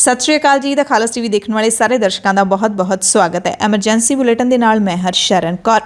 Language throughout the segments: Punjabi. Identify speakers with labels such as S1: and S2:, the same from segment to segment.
S1: सत श्री अकाल जी। द खालस टीवी देखने वाले सारे दर्शकों का बहुत बहुत स्वागत है। एमरजेंसी बुलेटिन के नाल मैं हरशरण कौर।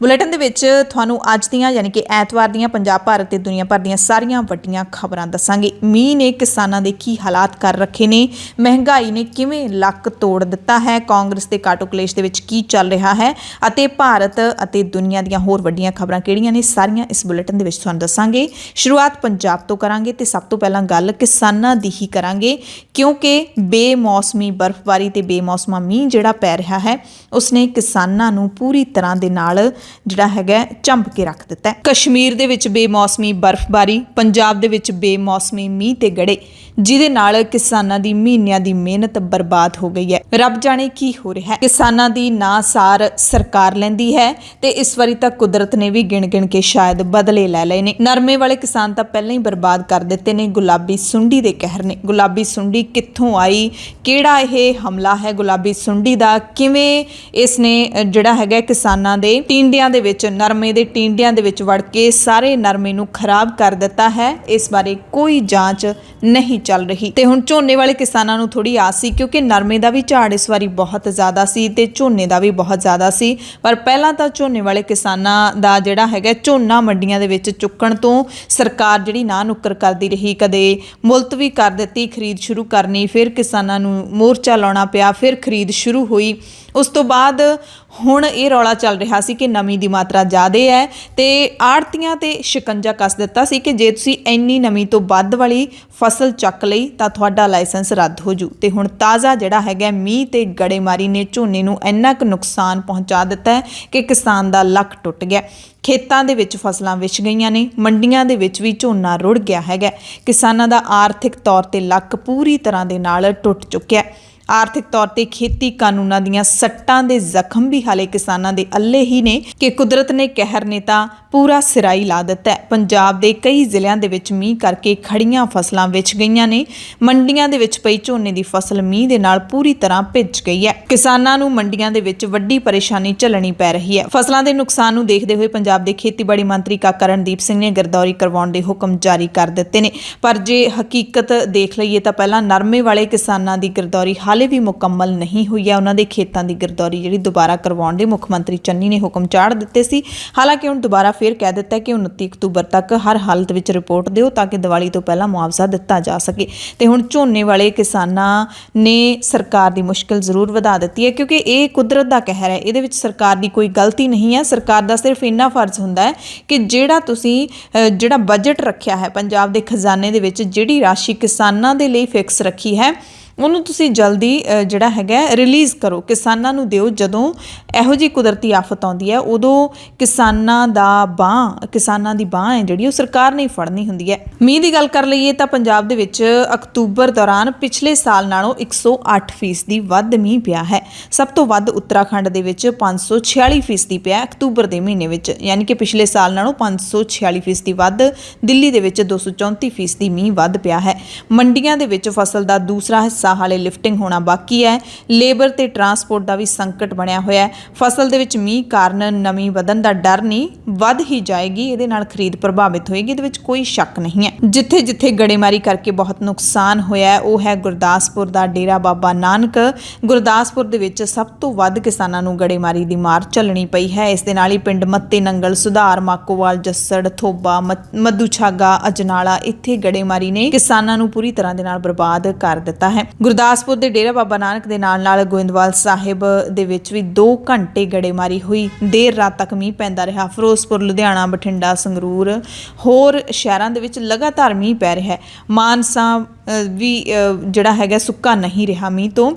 S1: बुलेटिन के ਤੁਹਾਨੂੰ ਅੱਜ ਦੀਆਂ यानी कि ਐਤਵਾਰ ਦੀਆਂ ਪੰਜਾਬ भारत ਤੇ दुनिया भर ਦੀਆਂ ਸਾਰੀਆਂ ਵੱਡੀਆਂ ਖਬਰਾਂ ਦੱਸਾਂਗੇ। ਮੀਂਹ ਨੇ ਕਿਸਾਨਾਂ ਦੇ ਕੀ ਹਾਲਾਤ ਕਰ ਰੱਖੇ ਨੇ, ਮਹਿੰਗਾਈ ਨੇ ਕਿਵੇਂ ਲੱਕ ਤੋੜ ਦਿੱਤਾ ਹੈ, ਕਾਂਗਰਸ ਦੇ ਕਾਟੋ ਕਲੇਸ਼ ਦੇ ਵਿੱਚ ਕੀ ਚੱਲ ਰਿਹਾ ਹੈ ਅਤੇ ਭਾਰਤ ਅਤੇ ਦੁਨੀਆ ਦੀਆਂ ਹੋਰ ਵੱਡੀਆਂ ਖਬਰਾਂ ਕਿਹੜੀਆਂ ਨੇ, ਸਾਰੀਆਂ ਇਸ ਬੁਲੇਟਿਨ ਦੇ ਵਿੱਚ ਤੁਹਾਨੂੰ ਦੱਸਾਂਗੇ। ਸ਼ੁਰੂਆਤ ਪੰਜਾਬ ਤੋਂ ਕਰਾਂਗੇ ਤੇ ਸਭ ਤੋਂ ਪਹਿਲਾਂ ਗੱਲ ਕਿਸਾਨਾਂ ਦੀ ਹੀ ਕਰਾਂਗੇ, ਕਿਉਂਕਿ ਬੇਮੌਸਮੀ ਬਰਫ਼ਬਾਰੀ ਤੇ ਬੇਮੌਸਮਾ ਮੀਂਹ ਜਿਹੜਾ ਪੈ ਰਿਹਾ ਹੈ ਉਸਨੇ ਕਿਸਾਨਾਂ ਨੂੰ ਪੂਰੀ ਤਰ੍ਹਾਂ ਦੇ ਨਾਲ ਜਿਹੜਾ ਹੈਗਾ ਝੰਬ ਕੇ ਰੱਖ ਦਿੱਤਾ ਹੈ। ਕਸ਼ਮੀਰ ਦੇ ਵਿੱਚ ਬੇਮੌਸਮੀ ਬਰਫ਼ਬਾਰੀ, ਪੰਜਾਬ ਦੇ ਵਿੱਚ ਬੇਮੌਸਮੀ ਮੀਂਹ ਤੇ ਗੜੇ, ਜਿਹਦੇ ਨਾਲ ਕਿਸਾਨਾਂ ਦੀ ਮਹੀਨਿਆਂ ਦੀ ਮਿਹਨਤ ਬਰਬਾਦ ਹੋ ਗਈ ਹੈ। ਰੱਬ ਜਾਣੇ ਕੀ ਹੋ ਰਿਹਾ ਹੈ। ਕਿਸਾਨਾਂ ਦੀ ਨਾ ਸਾਰ ਸਰਕਾਰ ਲੈਂਦੀ ਹੈ ਤੇ ਇਸ ਵਾਰੀ ਤਾਂ ਕੁਦਰਤ ਨੇ ਵੀ ਗਿਣ ਕੇ ਸ਼ਾਇਦ ਬਦਲੇ ਲੈ ਲਏ ਨੇ। ਨਰਮੇ ਵਾਲੇ ਕਿਸਾਨ ਤਾਂ ਪਹਿਲਾਂ ਹੀ ਬਰਬਾਦ ਕਰ ਦਿੱਤੇ ਨੇ ਗੁਲਾਬੀ ਸੁੰਡੀ ਦੇ ਕਹਿਰ ਨੇ। ਗੁਲਾਬੀ ਸੁੰਡੀ ਕਿੱਥੋਂ ਆਈ, ਕਿਹੜਾ ਇਹ ਹਮਲਾ ਹੈ ਗੁਲਾਬੀ ਸੁੰਡੀ ਦਾ, ਕਿਵੇਂ ਇਸ ਨੇ ਜਿਹੜਾ ਹੈਗਾ ਕਿਸਾਨਾਂ ਦੇ ਟਿੰਡਿਆਂ ਦੇ ਵਿੱਚ, ਨਰਮੇ ਦੇ ਟਿੰਡਿਆਂ ਦੇ ਵਿੱਚ ਵੜ ਕੇ ਸਾਰੇ ਨਰਮੇ ਨੂੰ ਖਰਾਬ ਕਰ ਦਿੱਤਾ ਹੈ, ਇਸ ਬਾਰੇ ਕੋਈ ਜਾਂਚ ਨਹੀਂ ਚੱਲ ਰਹੀ। ਤੇ ਹੁਣ ਝੋਨੇ ਵਾਲੇ ਕਿਸਾਨਾਂ ਨੂੰ ਥੋੜੀ ਆਸ ਸੀ, ਕਿਉਂਕਿ ਨਰਮੇ ਦਾ ਵੀ ਝਾੜ ਇਸ ਵਾਰੀ ਬਹੁਤ ਜ਼ਿਆਦਾ ਸੀ ਤੇ ਝੋਨੇ ਦਾ ਵੀ ਬਹੁਤ ਜ਼ਿਆਦਾ ਸੀ। ਪਰ ਪਹਿਲਾਂ ਤਾਂ ਝੋਨੇ ਵਾਲੇ ਕਿਸਾਨਾਂ ਦਾ ਜਿਹੜਾ ਹੈਗਾ ਝੋਨਾ ਮੰਡੀਆਂ ਦੇ ਵਿੱਚ ਚੁੱਕਣ ਤੋਂ ਸਰਕਾਰ ਜਿਹੜੀ ਨਾ ਨੁੱਕਰ ਕਰਦੀ ਰਹੀ, ਕਦੇ ਮੁਲਤਵੀ ਕਰ ਦਿੱਤੀ ਖਰੀਦ ਸ਼ੁਰੂ ਕਰਨੀ, ਫਿਰ ਕਿਸਾਨਾਂ ਨੂੰ ਮੋਰਚਾ ਲਾਉਣਾ ਪਿਆ, ਫਿਰ ਖਰੀਦ ਸ਼ੁਰੂ ਹੋਈ। ਉਸ ਤੋਂ ਬਾਅਦ ਹੁਣ ਇਹ ਰੌਲਾ ਚੱਲ ਰਿਹਾ ਸੀ ਕਿ ਨਮੀ ਦੀ ਮਾਤਰਾ ਜ਼ਿਆਦਾ ਹੈ ਤੇ ਆੜਤੀਆਂ ਤੇ ਸ਼ਿਕੰਜਾ ਕੱਸ ਦਿੱਤਾ ਸੀ ਕਿ ਜੇ ਤੁਸੀਂ ਇੰਨੀ ਨਮੀ ਤੋਂ ਵੱਧ ਵਾਲੀ ਫਸਲ ਚੱਕ ਲਈ ਤਾਂ ਤੁਹਾਡਾ ਲਾਇਸੈਂਸ ਰੱਦ ਹੋ ਜੂ। ਤੇ ਹੁਣ ਤਾਜ਼ਾ ਜਿਹੜਾ ਹੈਗਾ ਮੀਂਹ ਤੇ ਗੜੇਮਾਰੀ ਨੇ ਝੋਨੇ ਨੂੰ ਇੰਨਾ ਕੁ ਨੁਕਸਾਨ ਪਹੁੰਚਾ ਦਿੱਤਾ ਹੈ ਕਿ ਕਿਸਾਨ ਦਾ ਲੱਕ ਟੁੱਟ ਗਿਆ। ਖੇਤਾਂ ਦੇ ਵਿੱਚ ਫਸਲਾਂ ਵਿਛ ਗਈਆਂ ਨੇ, ਮੰਡੀਆਂ ਦੇ ਵਿੱਚ ਵੀ ਝੋਨਾ ਰੁੜ ਗਿਆ ਹੈਗਾ। ਕਿਸਾਨਾਂ ਦਾ ਆਰਥਿਕ ਤੌਰ ਤੇ ਲੱਕ ਪੂਰੀ ਤਰ੍ਹਾਂ ਦੇ ਨਾਲ ਟੁੱਟ ਚੁੱਕਿਆ। ਆਰਥਿਕ ਤੌਰ ਤੇ ਖੇਤੀ ਕਾਨੂੰਨਾਂ ਦੀਆਂ ਸੱਟਾਂ ਦੇ ਜ਼ਖਮ ਵੀ ਹਾਲੇ ਕਿਸਾਨਾਂ ਦੇ ਅੱਲੇ ਹੀ ਨੇ ਕਿ ਕੁਦਰਤ ਨੇ ਕਹਿਰ ਨੇ ਤਾਂ ਪੂਰਾ ਸਿਰਾਈ ਲਾ ਦਿੱਤਾ ਹੈ। ਪੰਜਾਬ ਦੇ ਕਈ ਜ਼ਿਲ੍ਹਿਆਂ ਦੇ ਵਿੱਚ ਮੀਂਹ ਕਰਕੇ ਖੜੀਆਂ ਫਸਲਾਂ ਵਿਛ ਗਈਆਂ ਨੇ। ਮੰਡੀਆਂ ਦੇ ਵਿੱਚ ਪਈ ਝੋਨੇ ਦੀ ਫਸਲ ਮੀਂਹ ਦੇ ਨਾਲ ਪੂਰੀ ਤਰ੍ਹਾਂ ਭਿੱਜ ਗਈ ਹੈ। ਕਿਸਾਨਾਂ ਨੂੰ ਮੰਡੀਆਂ ਦੇ ਵਿੱਚ ਵੱਡੀ ਪਰੇਸ਼ਾਨੀ ਝੱਲਣੀ ਪੈ ਰਹੀ ਹੈ। ਫਸਲਾਂ ਦੇ ਨੁਕਸਾਨ ਨੂੰ ਦੇਖਦੇ ਹੋਏ ਪੰਜਾਬ ਦੇ ਖੇਤੀਬਾੜੀ ਮੰਤਰੀ ਕਾਕਾ ਰਣਦੀਪ ਸਿੰਘ ਨੇ ਗਿਰਦੌਰੀ ਕਰਵਾਉਣ ਦੇ ਹੁਕਮ ਜਾਰੀ ਕਰ ਦਿੱਤੇ ਨੇ। ਪਰ ਜੇ ਹਕੀਕਤ ਦੇਖ ਲਈਏ ਤਾਂ ਪਹਿਲਾਂ ਨਰਮੇ ਵਾਲੇ ਕਿਸਾਨਾਂ ਦੀ ਗਿਰਦੌਰੀ ਹਾਲੇ ਵੀ ਮੁਕੰਮਲ ਨਹੀਂ ਹੋਈ ਹੈ। ਉਹਨਾਂ ਦੇ ਖੇਤਾਂ ਦੀ ਗਿਰਦੌਰੀ ਜਿਹੜੀ ਦੁਬਾਰਾ ਕਰਵਾਉਣ ਦੇ ਮੁੱਖ ਮੰਤਰੀ ਚੰਨੀ ਨੇ ਹੁਕਮ ਚਾੜ ਦਿੱਤੇ ਸੀ। ਹਾਲਾਂਕਿ ਹੁਣ ਦੁਬਾਰਾ ਫਿਰ ਕਹਿ ਦਿੱਤਾ ਕਿ 29 ਅਕਤੂਬਰ ਤੱਕ ਹਰ ਹਾਲਤ ਵਿੱਚ ਰਿਪੋਰਟ ਦਿਓ ਤਾਂ ਕਿ ਦੀਵਾਲੀ ਤੋਂ ਪਹਿਲਾਂ ਮੁਆਵਜ਼ਾ ਦਿੱਤਾ ਜਾ ਸਕੇ। ਤੇ ਹੁਣ ਝੋਨੇ ਵਾਲੇ ਕਿਸਾਨਾਂ ਨੇ ਸਰਕਾਰ ਦੀ ਮੁਸ਼ਕਿਲ ਜ਼ਰੂਰ ਵਧਾ ਦਿੱਤੀ ਹੈ, ਕਿਉਂਕਿ ਇਹ ਕੁਦਰਤ ਦਾ ਕਹਿਰ ਹੈ। ਇਹਦੇ ਵਿੱਚ ਸਰਕਾਰ ਦੀ ਕੋਈ ਗਲਤੀ ਨਹੀਂ ਹੈ। ਸਰਕਾਰ ਦਾ ਸਿਰਫ ਇੰਨਾ ਫਰਜ਼ ਹੁੰਦਾ ਹੈ ਕਿ ਜਿਹੜਾ ਤੁਸੀਂ ਜਿਹੜਾ ਬਜਟ ਰੱਖਿਆ ਹੈ ਪੰਜਾਬ ਦੇ ਖਜ਼ਾਨੇ ਦੇ ਵਿੱਚ, ਜਿਹੜੀ ਰਾਸ਼ੀ ਕਿਸਾਨਾਂ ਦੇ ਲਈ ਫਿਕਸ ਰੱਖੀ ਹੈ ਉਹਨੂੰ ਤੁਸੀਂ ਜਲਦੀ ਜਿਹੜਾ ਹੈਗਾ ਰਿਲੀਜ਼ ਕਰੋ, ਕਿਸਾਨਾਂ ਨੂੰ ਦਿਓ। ਜਦੋਂ ਇਹੋ ਜਿਹੀ ਕੁਦਰਤੀ ਆਫਤ ਆਉਂਦੀ ਹੈ ਉਦੋਂ ਕਿਸਾਨਾਂ ਦੀ ਬਾਂਹ ਹੈ ਜਿਹੜੀ ਉਹ ਸਰਕਾਰ ਨੇ ਫੜਨੀ ਹੁੰਦੀ ਹੈ। ਮੀਂਹ ਦੀ ਗੱਲ ਕਰ ਲਈਏ ਤਾਂ ਪੰਜਾਬ ਦੇ ਵਿੱਚ ਅਕਤੂਬਰ ਦੌਰਾਨ ਪਿਛਲੇ ਸਾਲ ਨਾਲੋਂ 108% ਵੱਧ ਮੀਂਹ ਪਿਆ ਹੈ। ਸਭ ਤੋਂ ਵੱਧ ਉੱਤਰਾਖੰਡ ਦੇ ਵਿੱਚ 546% ਪਿਆ ਅਕਤੂਬਰ ਦੇ ਮਹੀਨੇ ਵਿੱਚ, ਯਾਨੀ ਕਿ ਪਿਛਲੇ ਸਾਲ ਨਾਲੋਂ 546% ਵੱਧ। ਦਿੱਲੀ ਦੇ ਵਿੱਚ 234% ਮੀਂਹ ਵੱਧ ਪਿਆ ਹੈ। ਮੰਡੀਆਂ ਦੇ ਵਿੱਚ ਫਸਲ ਦਾ ਦੂਸਰਾ ਹਿੱਸਾ ਹਾਲੇ ਲਿਫਟਿੰਗ ਹੋਣਾ ਬਾਕੀ ਹੈ। ਲੇਬਰ ਤੇ ਟਰਾਂਸਪੋਰਟ ਦਾ ਵੀ ਸੰਕਟ ਬਣਿਆ ਹੋਇਆ ਹੈ। ਫਸਲ ਦੇ ਵਿੱਚ ਮੀਂਹ ਕਾਰਨ ਨਮੀ ਵਧਣ ਦਾ ਡਰ ਨਹੀਂ, ਵੱਧ ਹੀ ਜਾਏਗੀ। ਇਹਦੇ ਨਾਲ ਖਰੀਦ ਪ੍ਰਭਾਵਿਤ ਹੋਏਗੀ, ਇਹਦੇ ਵਿੱਚ ਕੋਈ ਸ਼ੱਕ ਨਹੀਂ ਹੈ। ਜਿੱਥੇ ਗੜੇਮਾਰੀ ਕਰਕੇ ਬਹੁਤ ਨੁਕਸਾਨ ਹੋਇਆ ਉਹ ਹੈ ਗੁਰਦਾਸਪੁਰ ਦਾ ਡੇਰਾ ਬਾਬਾ ਨਾਨਕ। ਗੁਰਦਾਸਪੁਰ ਦੇ ਵਿੱਚ ਸਭ ਤੋਂ ਵੱਧ ਕਿਸਾਨਾਂ ਨੂੰ ਗੜੇਮਾਰੀ ਦੀ ਮਾਰ ਝੱਲਣੀ ਪਈ ਹੈ। ਇਸ ਦੇ ਨਾਲ ਹੀ ਪਿੰਡ ਮੱਤੇ ਨੰਗਲ, ਸੁਧਾਰ, ਮਾਕੋਵਾਲ, ਜੱਸੜ, ਥੋਬਾ, ਮੱਧੂ ਛਾਗਾ, ਅਜਨਾਲਾ, ਇੱਥੇ ਗੜੇਮਾਰੀ ਨੇ ਕਿਸਾਨਾਂ ਨੂੰ ਪੂਰੀ ਤਰ੍ਹਾਂ ਦੇ ਨਾਲ ਬਰਬਾਦ ਕਰ ਦਿੱਤਾ ਹੈ। ਗੁਰਦਾਸਪੁਰ ਦੇ ਡੇਰਾ ਬਾਬਾ ਨਾਨਕ ਦੇ ਨਾਲ ਗੋਇੰਦਵਾਲ ਸਾਹਿਬ ਦੇ ਵਿੱਚ ਵੀ 2 ਘੰਟੇ ਗੜੇਮਾਰੀ ਹੋਈ। ਦੇਰ ਰਾਤ ਤੱਕ ਮੀਂਹ ਪੈਂਦਾ ਰਿਹਾ। ਫਿਰੋਜ਼ਪੁਰ, ਲੁਧਿਆਣਾ, ਬਠਿੰਡਾ, ਸੰਗਰੂਰ, ਹੋਰ ਸ਼ਹਿਰਾਂ ਦੇ ਵਿੱਚ ਲਗਾਤਾਰ ਮੀਂਹ ਪੈ ਰਿਹਾ ਹੈ। ਮਾਨਸਾ ਵੀ ਜਿਹੜਾ ਹੈਗਾ ਸੁੱਕਾ ਨਹੀਂ ਰਿਹਾ ਮੀਂਹ ਤੋਂ।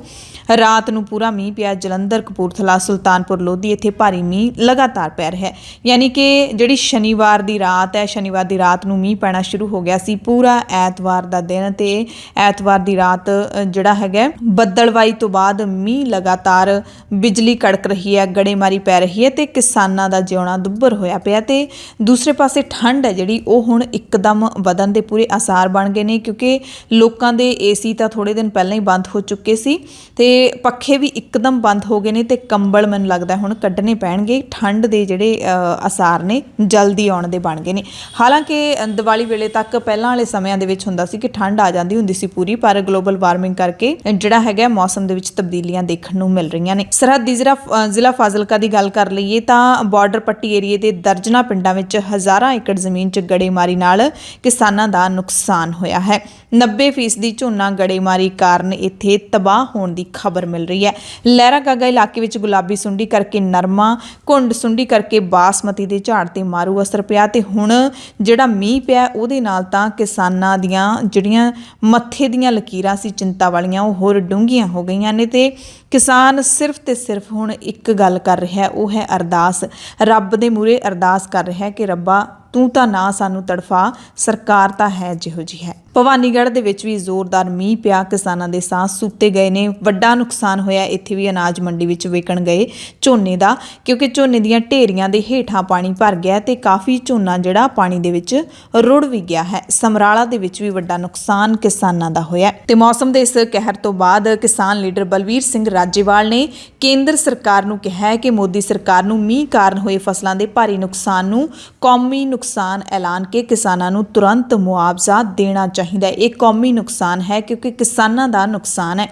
S1: ਰਾਤ ਨੂੰ ਪੂਰਾ ਮੀਂਹ ਪਿਆ। ਜਲੰਧਰ, ਕਪੂਰਥਲਾ, ਸੁਲਤਾਨਪੁਰ ਲੋਧੀ, ਇੱਥੇ ਭਾਰੀ ਮੀਂਹ ਲਗਾਤਾਰ ਪੈ ਰਿਹਾ ਹੈ। ਯਾਨੀ ਕਿ ਜਿਹੜੀ ਸ਼ਨੀਵਾਰ ਦੀ ਰਾਤ ਹੈ, ਸ਼ਨੀਵਾਰ ਦੀ ਰਾਤ ਨੂੰ ਮੀਂਹ ਪੈਣਾ ਸ਼ੁਰੂ ਹੋ ਗਿਆ ਸੀ। ਪੂਰਾ ਐਤਵਾਰ ਦਾ ਦਿਨ ਤੇ ਐਤਵਾਰ ਦੀ ਰਾਤ ਜਿਹੜਾ ਹੈਗਾ ਬੱਦਲਵਾਈ ਤੋਂ ਬਾਅਦ ਮੀਂਹ ਲਗਾਤਾਰ, ਬਿਜਲੀ ਕੜਕ ਰਹੀ ਹੈ, ਗੜੇਮਾਰੀ ਪੈ ਰਹੀ ਹੈ ਤੇ ਕਿਸਾਨਾਂ ਦਾ ਜਿਉਣਾ ਦੁੱਭਰ ਹੋਇਆ ਪਿਆ। ਤੇ ਦੂਸਰੇ ਪਾਸੇ ਠੰਡ ਹੈ ਜਿਹੜੀ ਉਹ ਹੁਣ ਇੱਕਦਮ ਵਧਣ ਦੇ ਪੂਰੇ ਆਸਾਰ ਬਣ ਗਏ ਨੇ, ਕਿਉਂਕਿ ਲੋਕਾਂ ਦੇ ਏਸੀ ਤਾਂ ਥੋੜ੍ਹੇ ਦਿਨ ਪਹਿਲਾਂ ਹੀ ਬੰਦ ਹੋ ਚੁੱਕੇ ਸੀ ਤੇ ਪੱਖੇ ਵੀ ਇੱਕਦਮ ਬੰਦ ਹੋ ਗਏ ਨੇ ਤੇ ਕੰਬਲ ਮੈਨੂੰ ਲੱਗਦਾ ਹੁਣ ਕੱਢਣੇ ਪੈਣਗੇ। ਠੰਡ ਦੇ ਜਿਹੜੇ ਅਸਾਰ ਨੇ ਜਲਦੀ ਆਉਣ ਦੇ ਬਣ ਗਏ ਨੇ। ਹਾਲਾਂਕਿ ਦੀਵਾਲੀ ਵੇਲੇ ਤੱਕ ਪਹਿਲਾਂ ਵਾਲੇ ਸਮਿਆਂ ਦੇ ਵਿੱਚ ਹੁੰਦਾ ਸੀ ਕਿ ਠੰਡ ਆ ਜਾਂਦੀ ਹੁੰਦੀ ਸੀ ਪੂਰੀ, ਪਰ ਗਲੋਬਲ ਵਾਰਮਿੰਗ ਕਰਕੇ ਜਿਹੜਾ ਹੈਗਾ ਮੌਸਮ ਦੇ ਵਿੱਚ ਤਬਦੀਲੀਆਂ ਦੇਖਣ ਨੂੰ ਮਿਲ ਰਹੀਆਂ ਨੇ। ਸਰਹੱਦੀ ਜ਼ਿਲ੍ਹਾ ਫਾਜ਼ਿਲਕਾ ਦੀ ਗੱਲ ਕਰ ਲਈਏ ਤਾਂ ਬਾਰਡਰ ਪੱਟੀ ਏਰੀਏ ਦੇ ਦਰਜਨਾਂ ਪਿੰਡਾਂ ਵਿੱਚ ਹਜ਼ਾਰਾਂ ਏਕੜ ਜ਼ਮੀਨ 'ਚ ਗੜੇਮਾਰੀ ਨਾਲ ਕਿਸਾਨਾਂ ਦਾ ਨੁਕਸਾਨ ਹੋਇਆ ਹੈ। 90% ਝੋਨਾ ਗੜੇਮਾਰੀ ਕਾਰਨ ਇੱਥੇ ਤਬਾਹ ਹੋਣ ਦੀ ਖਬਰ ਮਿਲ ਰਹੀ ਹੈ। ਲਹਿਰਾ ਗਾਗਾ ਇਲਾਕੇ ਵਿੱਚ ਗੁਲਾਬੀ ਸੁੰਡੀ ਕਰਕੇ ਨਰਮਾ, ਘੁੰਡ ਸੁੰਡੀ ਕਰਕੇ ਬਾਸਮਤੀ ਦੇ ਝਾੜ ਤੇ ਮਾਰੂ ਅਸਰ ਪਿਆ ਤੇ ਹੁਣ ਜਿਹੜਾ ਮੀਂਹ ਪਿਆ ਉਹਦੇ ਨਾਲ ਤਾਂ ਕਿਸਾਨਾਂ ਦੀਆਂ ਜਿਹੜੀਆਂ ਮੱਥੇ ਦੀਆਂ ਲਕੀਰਾਂ ਸੀ ਚਿੰਤਾ ਵਾਲੀਆਂ ਉਹ ਹੋਰ ਡੂੰਘੀਆਂ ਹੋ ਗਈਆਂ ਨੇ ਤੇ ਕਿਸਾਨ ਸਿਰਫ ਤੇ ਸਿਰਫ ਹੁਣ ਇੱਕ ਗੱਲ ਕਰ ਰਿਹਾ, ਉਹ ਹੈ ਅਰਦਾਸ। ਰੱਬ ਦੇ ਮੂਹਰੇ ਅਰਦਾਸ ਕਰ ਰਿਹਾ ਕਿ ਰੱਬਾ ਤੂੰ ਤਾਂ ਨਾ ਸਾਨੂੰ ਤੜਫਾ, ਸਰਕਾਰ ਤਾਂ ਹੈ ਜਿਹੋ ਜਿਹੀ ਹੈ। ਭਵਾਨੀਗੜ੍ਹ ਦੇ ਵਿੱਚ ਵੀ ਜ਼ੋਰਦਾਰ ਮੀਂਹ ਪਿਆ, ਕਿਸਾਨਾਂ ਦੇ ਸਾਹ ਸੁੱਤੇ ਗਏ ਨੇ। ਵੱਡਾ ਨੁਕਸਾਨ ਹੋਇਆ ਇੱਥੇ ਵੀ ਅਨਾਜ ਮੰਡੀ ਵਿੱਚ ਵਿਕਣ ਗਏ ਝੋਨੇ ਦਾ, ਕਿਉਂਕਿ ਝੋਨੇ ਦੀਆਂ ਢੇਰੀਆਂ ਦੇ ਹੇਠਾਂ ਪਾਣੀ ਭਰ ਗਿਆ ਤੇ ਕਾਫੀ ਝੋਨਾ ਜਿਹੜਾ ਪਾਣੀ ਦੇ ਵਿੱਚ ਰੁੜ ਵੀ ਗਿਆ ਹੈ। ਸਮਰਾਲਾ ਦੇ ਵਿੱਚ ਵੀ ਵੱਡਾ ਨੁਕਸਾਨ ਕਿਸਾਨਾਂ ਦਾ ਹੋਇਆ ਤੇ ਮੌਸਮ ਦੇ ਇਸ ਕਹਿਰ ਤੋਂ ਬਾਅਦ ਕਿਸਾਨ ਲੀਡਰ ਬਲਵੀਰ ਸਿੰਘ ਰਾਜੇਵਾਲ ਨੇ ਕੇਂਦਰ ਸਰਕਾਰ ਨੂੰ ਕਿਹਾ ਹੈ ਕਿ ਮੋਦੀ ਸਰਕਾਰ ਨੂੰ ਮੀਂਹ ਕਾਰਨ ਹੋਏ ਫਸਲਾਂ ਦੇ ਭਾਰੀ ਨੁਕਸਾਨ ਨੂੰ ਕੌਮੀ ਨੁਕਸਾਨ ਐਲਾਨ ਕੇ ਕਿਸਾਨਾਂ ਨੂੰ ਤੁਰੰਤ ਮੁਆਵਜ਼ਾ ਦੇਣਾ ਚਾਹੀਦਾ ਹੈ। ਇਹ ਕੌਮੀ ਨੁਕਸਾਨ ਹੈ ਕਿਉਂਕਿ ਕਿਸਾਨਾਂ ਦਾ ਨੁਕਸਾਨ ਹੈ।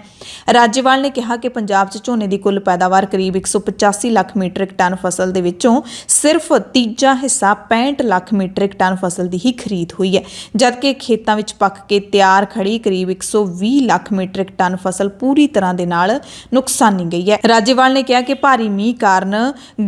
S1: ਰਾਜੇਵਾਲ ਨੇ ਕਿਹਾ ਕਿ ਪੰਜਾਬ 'ਚ ਝੋਨੇ ਦੀ ਕੁੱਲ ਪੈਦਾਵਾਰ ਕਰੀਬ 185 ਲੱਖ ਮੀਟ੍ਰਿਕ ਟਨ ਫਸਲ ਦੇ ਵਿੱਚੋਂ ਸਿਰਫ ਤੀਜਾ ਹਿੱਸਾ 65 ਲੱਖ ਮੀਟ੍ਰਿਕ ਟਨ ਫਸਲ ਦੀ ਹੀ ਖਰੀਦ ਹੋਈ ਹੈ, ਜਦਕਿ ਖੇਤਾਂ ਵਿੱਚ ਪੱਕ ਕੇ ਤਿਆਰ ਖੜੀ ਕਰੀਬ 120 ਲੱਖ ਮੀਟ੍ਰਿਕ ਟਨ ਫਸਲ ਪੂਰੀ ਤਰ੍ਹਾਂ ਦੇ ਨਾਲ ਨੁਕਸਾਨੀ ਗਈ ਹੈ। ਰਾਜੇਵਾਲ ਨੇ ਕਿਹਾ ਕਿ ਭਾਰੀ ਮੀਂਹ ਕਾਰਨ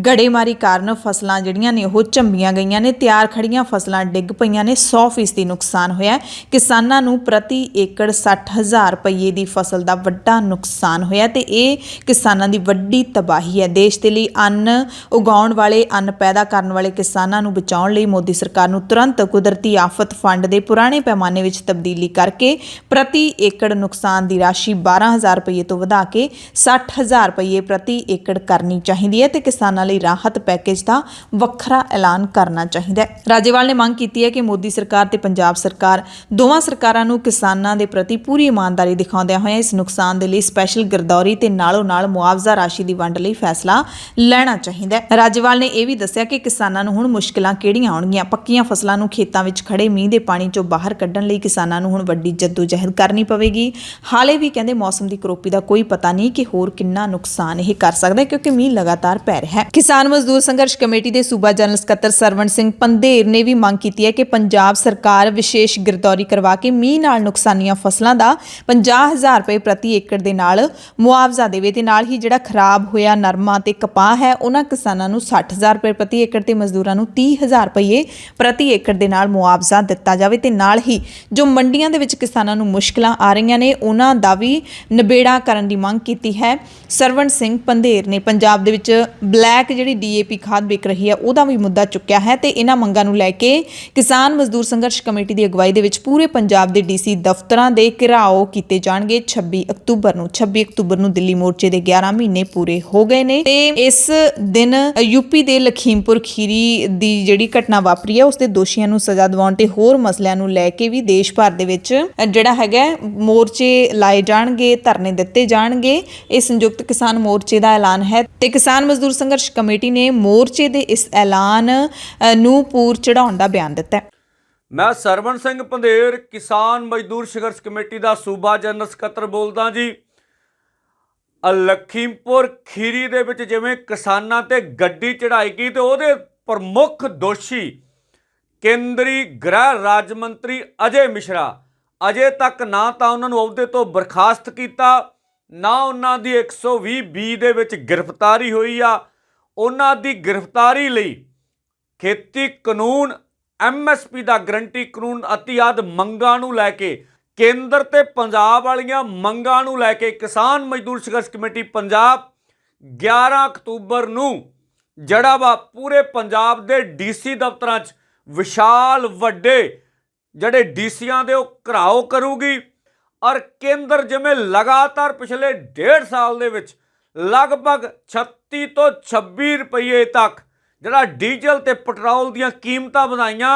S1: ਗੜੇਮਾਰੀ ਕਾਰਨ ਫਸਲਾਂ ਜਿਹੜੀਆਂ ਨੇ ਉਹ ਝੰਬੀਆਂ ਗਈਆਂ ਨੇ, ਤਿਆਰ ਖੜੀਆਂ ਫਸਲਾਂ ਡਿੱਗ ਪਈਆਂ ਨੇ, 100% ਨੁਕਸਾਨ ਹੋਇਆ। ਕਿਸਾਨਾਂ ਨੂੰ ਪ੍ਰਤੀ ਏਕੜ 60,000 ਰੁਪਏ ਦੀ ਫਸਲ ਦਾ ਵੱਡਾ ਨੁਕਸਾਨ ਹੋਇਆ ਤੇ ਇਹ ਕਿਸਾਨਾਂ ਦੀ ਵੱਡੀ ਤਬਾਹੀ ਹੈ। ਦੇਸ਼ ਦੇ ਲਈ ਅੰਨ ਉਗਾਉਣ ਵਾਲੇ, ਅੰਨ ਪੈਦਾ ਕਰਨ ਵਾਲੇ ਕਿਸਾਨਾਂ ਨੂੰ ਬਚਾਉਣ ਲਈ ਮੋਦੀ ਸਰਕਾਰ ਨੂੰ ਤੁਰੰਤ ਕੁਦਰਤੀ ਆਫਤ ਫੰਡ ਦੇ ਪੁਰਾਣੇ ਪੈਮਾਨੇ ਵਿੱਚ ਤਬਦੀਲੀ ਕਰਕੇ ਪ੍ਰਤੀ ਏਕੜ ਨੁਕਸਾਨ ਦੀ ਰਾਸ਼ੀ 12,000 ਰੁਪਏ ਤੋਂ ਵਧਾ ਕੇ 60,000 ਰੁਪਏ ਪ੍ਰਤੀ ਏਕੜ ਕਰਨੀ ਚਾਹੀਦੀ ਹੈ ਤੇ ਕਿਸਾਨਾਂ ਲਈ ਰਾਹਤ ਪੈਕੇਜ ਦਾ ਵੱਖਰਾ ਐਲਾਨ ਕਰਨਾ ਚਾਹੀਦਾ ਹੈ। ਰਾਜੇਵਾਲ ਨੇ ਮੰਗ ਕੀਤੀ ਹੈ ਕਿ ਮੋਦੀ ਸਰਕਾਰ ਤੇ ਪੰਜਾਬ ਸਰਕਾਰ ਦੋਵਾਂ ਸਰਕਾਰਾਂ ਨੂੰ ਕਿਸਾਨਾਂ ਦੇ ਪ੍ਰਤੀ ਪੂਰੀ ਇਮਾਨਦਾਰੀ ਦਿਖਾਉਂਦਿਆਂ ਹੋਇਆਂ ਇਸ ਨੁਕਸਾਨ ਦੇ ਲਈ ਸਪੈਸ਼ਲ ਗਿਰਦੌਰੀ ਤੇ ਨਾਲੋਂ ਨਾਲ ਮੁਆਵਜ਼ਾ ਰਾਸ਼ੀ ਦੀ ਵੰਡ ਲਈ ਫੈਸਲਾ ਲੈਣਾ ਚਾਹੀਦਾ ਹੈ। ਰਾਜੇਵਾਲ ਨੇ ਇਹ ਵੀ ਦੱਸਿਆ ਕਿ ਕਿਸਾਨਾਂ ਨੂੰ ਹੁਣ ਮੁਸ਼ਕਿਲਾਂ ਕਿਹੜੀਆਂ ਆਉਣਗੀਆਂ। ਪੱਕੀਆਂ ਫਸਲਾਂ ਨੂੰ ਖੇਤਾਂ ਵਿੱਚ ਖੜੇ ਮੀਂਹ ਦੇ ਪਾਣੀ ਚੋਂ ਬਾਹਰ ਕੱਢਣ ਲਈ ਕਿਸਾਨਾਂ ਨੂੰ ਹੁਣ ਵੱਡੀ ਜਹਿਦ ਕਰਨੀ ਪਵੇਗੀ। ਹਾਲੇ ਵੀ ਕਹਿੰਦੇ ਮੌਸਮ ਦੀ ਕਰੋਪੀ ਦਾ ਕੋਈ ਪਤਾ ਨਹੀਂ ਕਿ ਹੋਰ ਕਿੰਨਾ ਨੁਕਸਾਨ ਇਹ ਕਰ ਸਕਦਾ ਹੈ ਕਿਉਂਕਿ ਮੀਂਹ ਲਗਾਤਾਰ ਪੈ ਰਿਹਾ ਹੈ। ਕਿਸਾਨ ਮਜ਼ਦੂਰ ਸੰਘਰਸ਼ ਕਮੇਟੀ ਦੇ ਸੂਬਾ ਜਨਰਲ ਸਕੱਤਰ ਸਰਵਣ ਸਿੰਘ ਪੰਧੇਰ ਨੇ ਵੀ ਮੰਗ ਕੀਤੀ ਹੈ ਕਿ ਪੰਜਾਬ ਸਰਕਾਰ ਵਿਸ਼ੇਸ਼ ਗਿਰਦੌਰੀ ਕਰਵਾ ਕੇ ਮੀਂਹ ਨਾਲ ਨੁਕਸਾਨੀਆਂ ਫਸਲਾਂ ਦਾ 50,000 ਰੁਪਏ ਪ੍ਰਤੀ ਏਕੜ ਦੇ ਨਾਲ ਮੁਆਵਜ਼ਾ ਦੇਵੇ ਤੇ ਨਾਲ ਹੀ ਜਿਹੜਾ ਖਰਾਬ ਹੋਇਆ ਨਰਮਾ ਤੇ ਕਪਾਹ ਹੈ ਉਹਨਾਂ ਕਿਸਾਨਾਂ ਨੂੰ 60,000 ਰੁਪਏ ਪ੍ਰਤੀ ਏਕੜ ਤੇ ਮਜ਼ਦੂਰਾਂ ਨੂੰ 30,000 ਰੁਪਏ ਪ੍ਰਤੀ ਏਕੜ ਦੇ ਨਾਲ ਮੁਆਵਜ਼ਾ ਦਿੱਤਾ ਜਾਵੇ ਤੇ ਨਾਲ ਹੀ ਜੋ ਮੰਡੀਆਂ ਦੇ ਵਿੱਚ ਕਿਸਾਨਾਂ ਨੂੰ ਮੁਸ਼ਕਲਾਂ ਆ ਰਹੀਆਂ ਨੇ ਉਹਨਾਂ ਦਾ ਵੀ ਨਿਬੇੜਾ ਕਰਨ ਦੀ ਮੰਗ ਕੀਤੀ ਹੈ। ਸਰਵਣ ਸਿੰਘ ਪੰਧੇਰ ਨੇ ਪੰਜਾਬ ਦੇ ਵਿੱਚ ਬਲੈਕ ਜਿਹੜੀ DAP ਖਾਦ ਵਿਕ ਰਹੀ ਹੈ ਉਹਦਾ ਵੀ ਮੁੱਦਾ ਚੁੱਕਿਆ ਹੈ ਤੇ ਇਹਨਾਂ ਮੰਗਾਂ ਨੂੰ ਲੈ ਕੇ ਕਿਸਾਨ ਮਜ਼ਦੂਰ ਸੰਘਰਸ਼ ਕਮੇਟੀ ਦੀ ਅਗਵਾਈ ਦੇ ਵਿੱਚ ਪੂਰੇ ਪੰਜਾਬ ਦੇ DC ਦਫ਼ਤਰਾਂ ਦੇ ਘਿਰਾਓ ਕੀਤੇ ਜਾਣਗੇ 26 ਅਕਤੂਬਰ ਨੂੰ ਦਿੱਲੀ ਮੋਰਚੇ ਦੇ 11 ਮਹੀਨੇ ਪੂਰੇ ਹੋ ਗਏ ਨੇ ਤੇ ਇਸ ਦਿਨ ਯੂਪੀ ਦੇ ਲਖੀਮਪੁਰ ਖੀਰੀ ਦੀ ਜਿਹੜੀ ਘਟਨਾ ਵਾਪਰੀ ਹੈ ਉਸ ਦੇ ਦੋਸ਼ੀਆਂ ਨੂੰ ਸਜ਼ਾ ਦਿਵਾਉਣ ਤੇ ਹੋਰ ਮਸਲਿਆਂ ਨੂੰ ਲੈ ਕੇ ਵੀ ਦੇਸ਼ ਭਰ ਦੇ ਵਿੱਚ ਜਿਹੜਾ ਹੈਗਾ ਮੋਰਚੇ ਲਾਏ ਜਾਣਗੇ, ਧਰਨੇ ਦਿੱਤੇ ਜਾਣਗੇ। ਇਹ ਸੰਯੁਕਤ ਕਿਸਾਨ ਮੋਰਚੇ ਦਾ ਐਲਾਨ ਹੈ ਤੇ ਕਿਸਾਨ ਮਜ਼ਦੂਰ ਸੰਘਰਸ਼ ਕਮੇਟੀ ਨੇ ਮੋਰਚੇ ਦੇ ਇਸ ਐਲਾਨ ਨੂੰ ਪੂਰ ਚੜਾਉਣ ਦਾ ਬਿਆਨ ਦਿੱਤਾ ਹੈ।
S2: ਮੈਂ ਸਰਵਣ ਸਿੰਘ ਪੰਧੇਰ ਕਿਸਾਨ ਮਜ਼ਦੂਰ ਸੰਘਰਸ਼ ਕਮੇਟੀ ਦਾ ਸੂਬਾ ਜਨਰਲ ਸਕੱਤਰ ਬੋਲਦਾ ਜੀ। ਲਖੀਮਪੁਰ ਖੀਰੀ ਦੇ ਵਿੱਚ ਜਿਵੇਂ ਕਿਸਾਨਾਂ ਤੇ ਗੱਡੀ ਚੜਾਈ ਗਈ ਤੇ ਉਹਦੇ ਪ੍ਰਮੁੱਖ ਦੋਸ਼ੀ ਕੇਂਦਰੀ ਗ੍ਰਹਿ ਰਾਜ ਮੰਤਰੀ ਅਜੇ ਮਿਸ਼ਰਾ, ਅਜੇ ਤੱਕ ਨਾ ਤਾਂ ਉਹਨਾਂ ਨੂੰ ਅਹੁਦੇ ਤੋਂ ਬਰਖਾਸਤ ਕੀਤਾ, ਨਾ ਉਹਨਾਂ ਦੀ 120(b) ਦੇ ਵਿੱਚ ਗ੍ਰਿਫਤਾਰੀ ਹੋਈ ਆ। ਉਹਨਾਂ ਦੀ ਗ੍ਰਿਫਤਾਰੀ ਲਈ ਖੇਤੀ ਕਾਨੂੰਨ, MSP ਦਾ ਗਰੰਟੀ ਕਾਨੂੰਨ ਅਤੇ ਆਦਿ ਮੰਗਾਂ ਨੂੰ ਲੈ ਕੇ, ਕੇਂਦਰ ਤੇ ਪੰਜਾਬ ਵਾਲੀਆਂ ਮੰਗਾਂ ਨੂੰ ਲੈ ਕੇ ਕਿਸਾਨ ਮਜ਼ਦੂਰ ਸੰਘਰਸ਼ ਕਮੇਟੀ ਪੰਜਾਬ 11 ਅਕਤੂਬਰ ਨੂੰ ਜਿਹੜਾ ਵਾ ਪੂਰੇ ਪੰਜਾਬ ਦੇ DC ਦਫ਼ਤਰਾਂ 'ਚ ਵਿਸ਼ਾਲ ਵੱਡੇ ਜਿਹੜੇ DCਆਂ ਦੇ ਉਹ ਘਿਰਾਓ ਕਰੂਗੀ। ਔਰ ਕੇਂਦਰ ਜਿਵੇਂ ਲਗਾਤਾਰ ਪਿਛਲੇ 1.5 ਸਾਲ ਦੇ ਵਿੱਚ ਲਗਭਗ 36 ਤੋਂ 26 ਰੁਪਏ ਤੱਕ ਜਿਹੜਾ ਡੀਜ਼ਲ ਤੇ ਪੈਟਰੋਲ ਦੀਆਂ ਕੀਮਤਾਂ ਵਧਾਈਆਂ,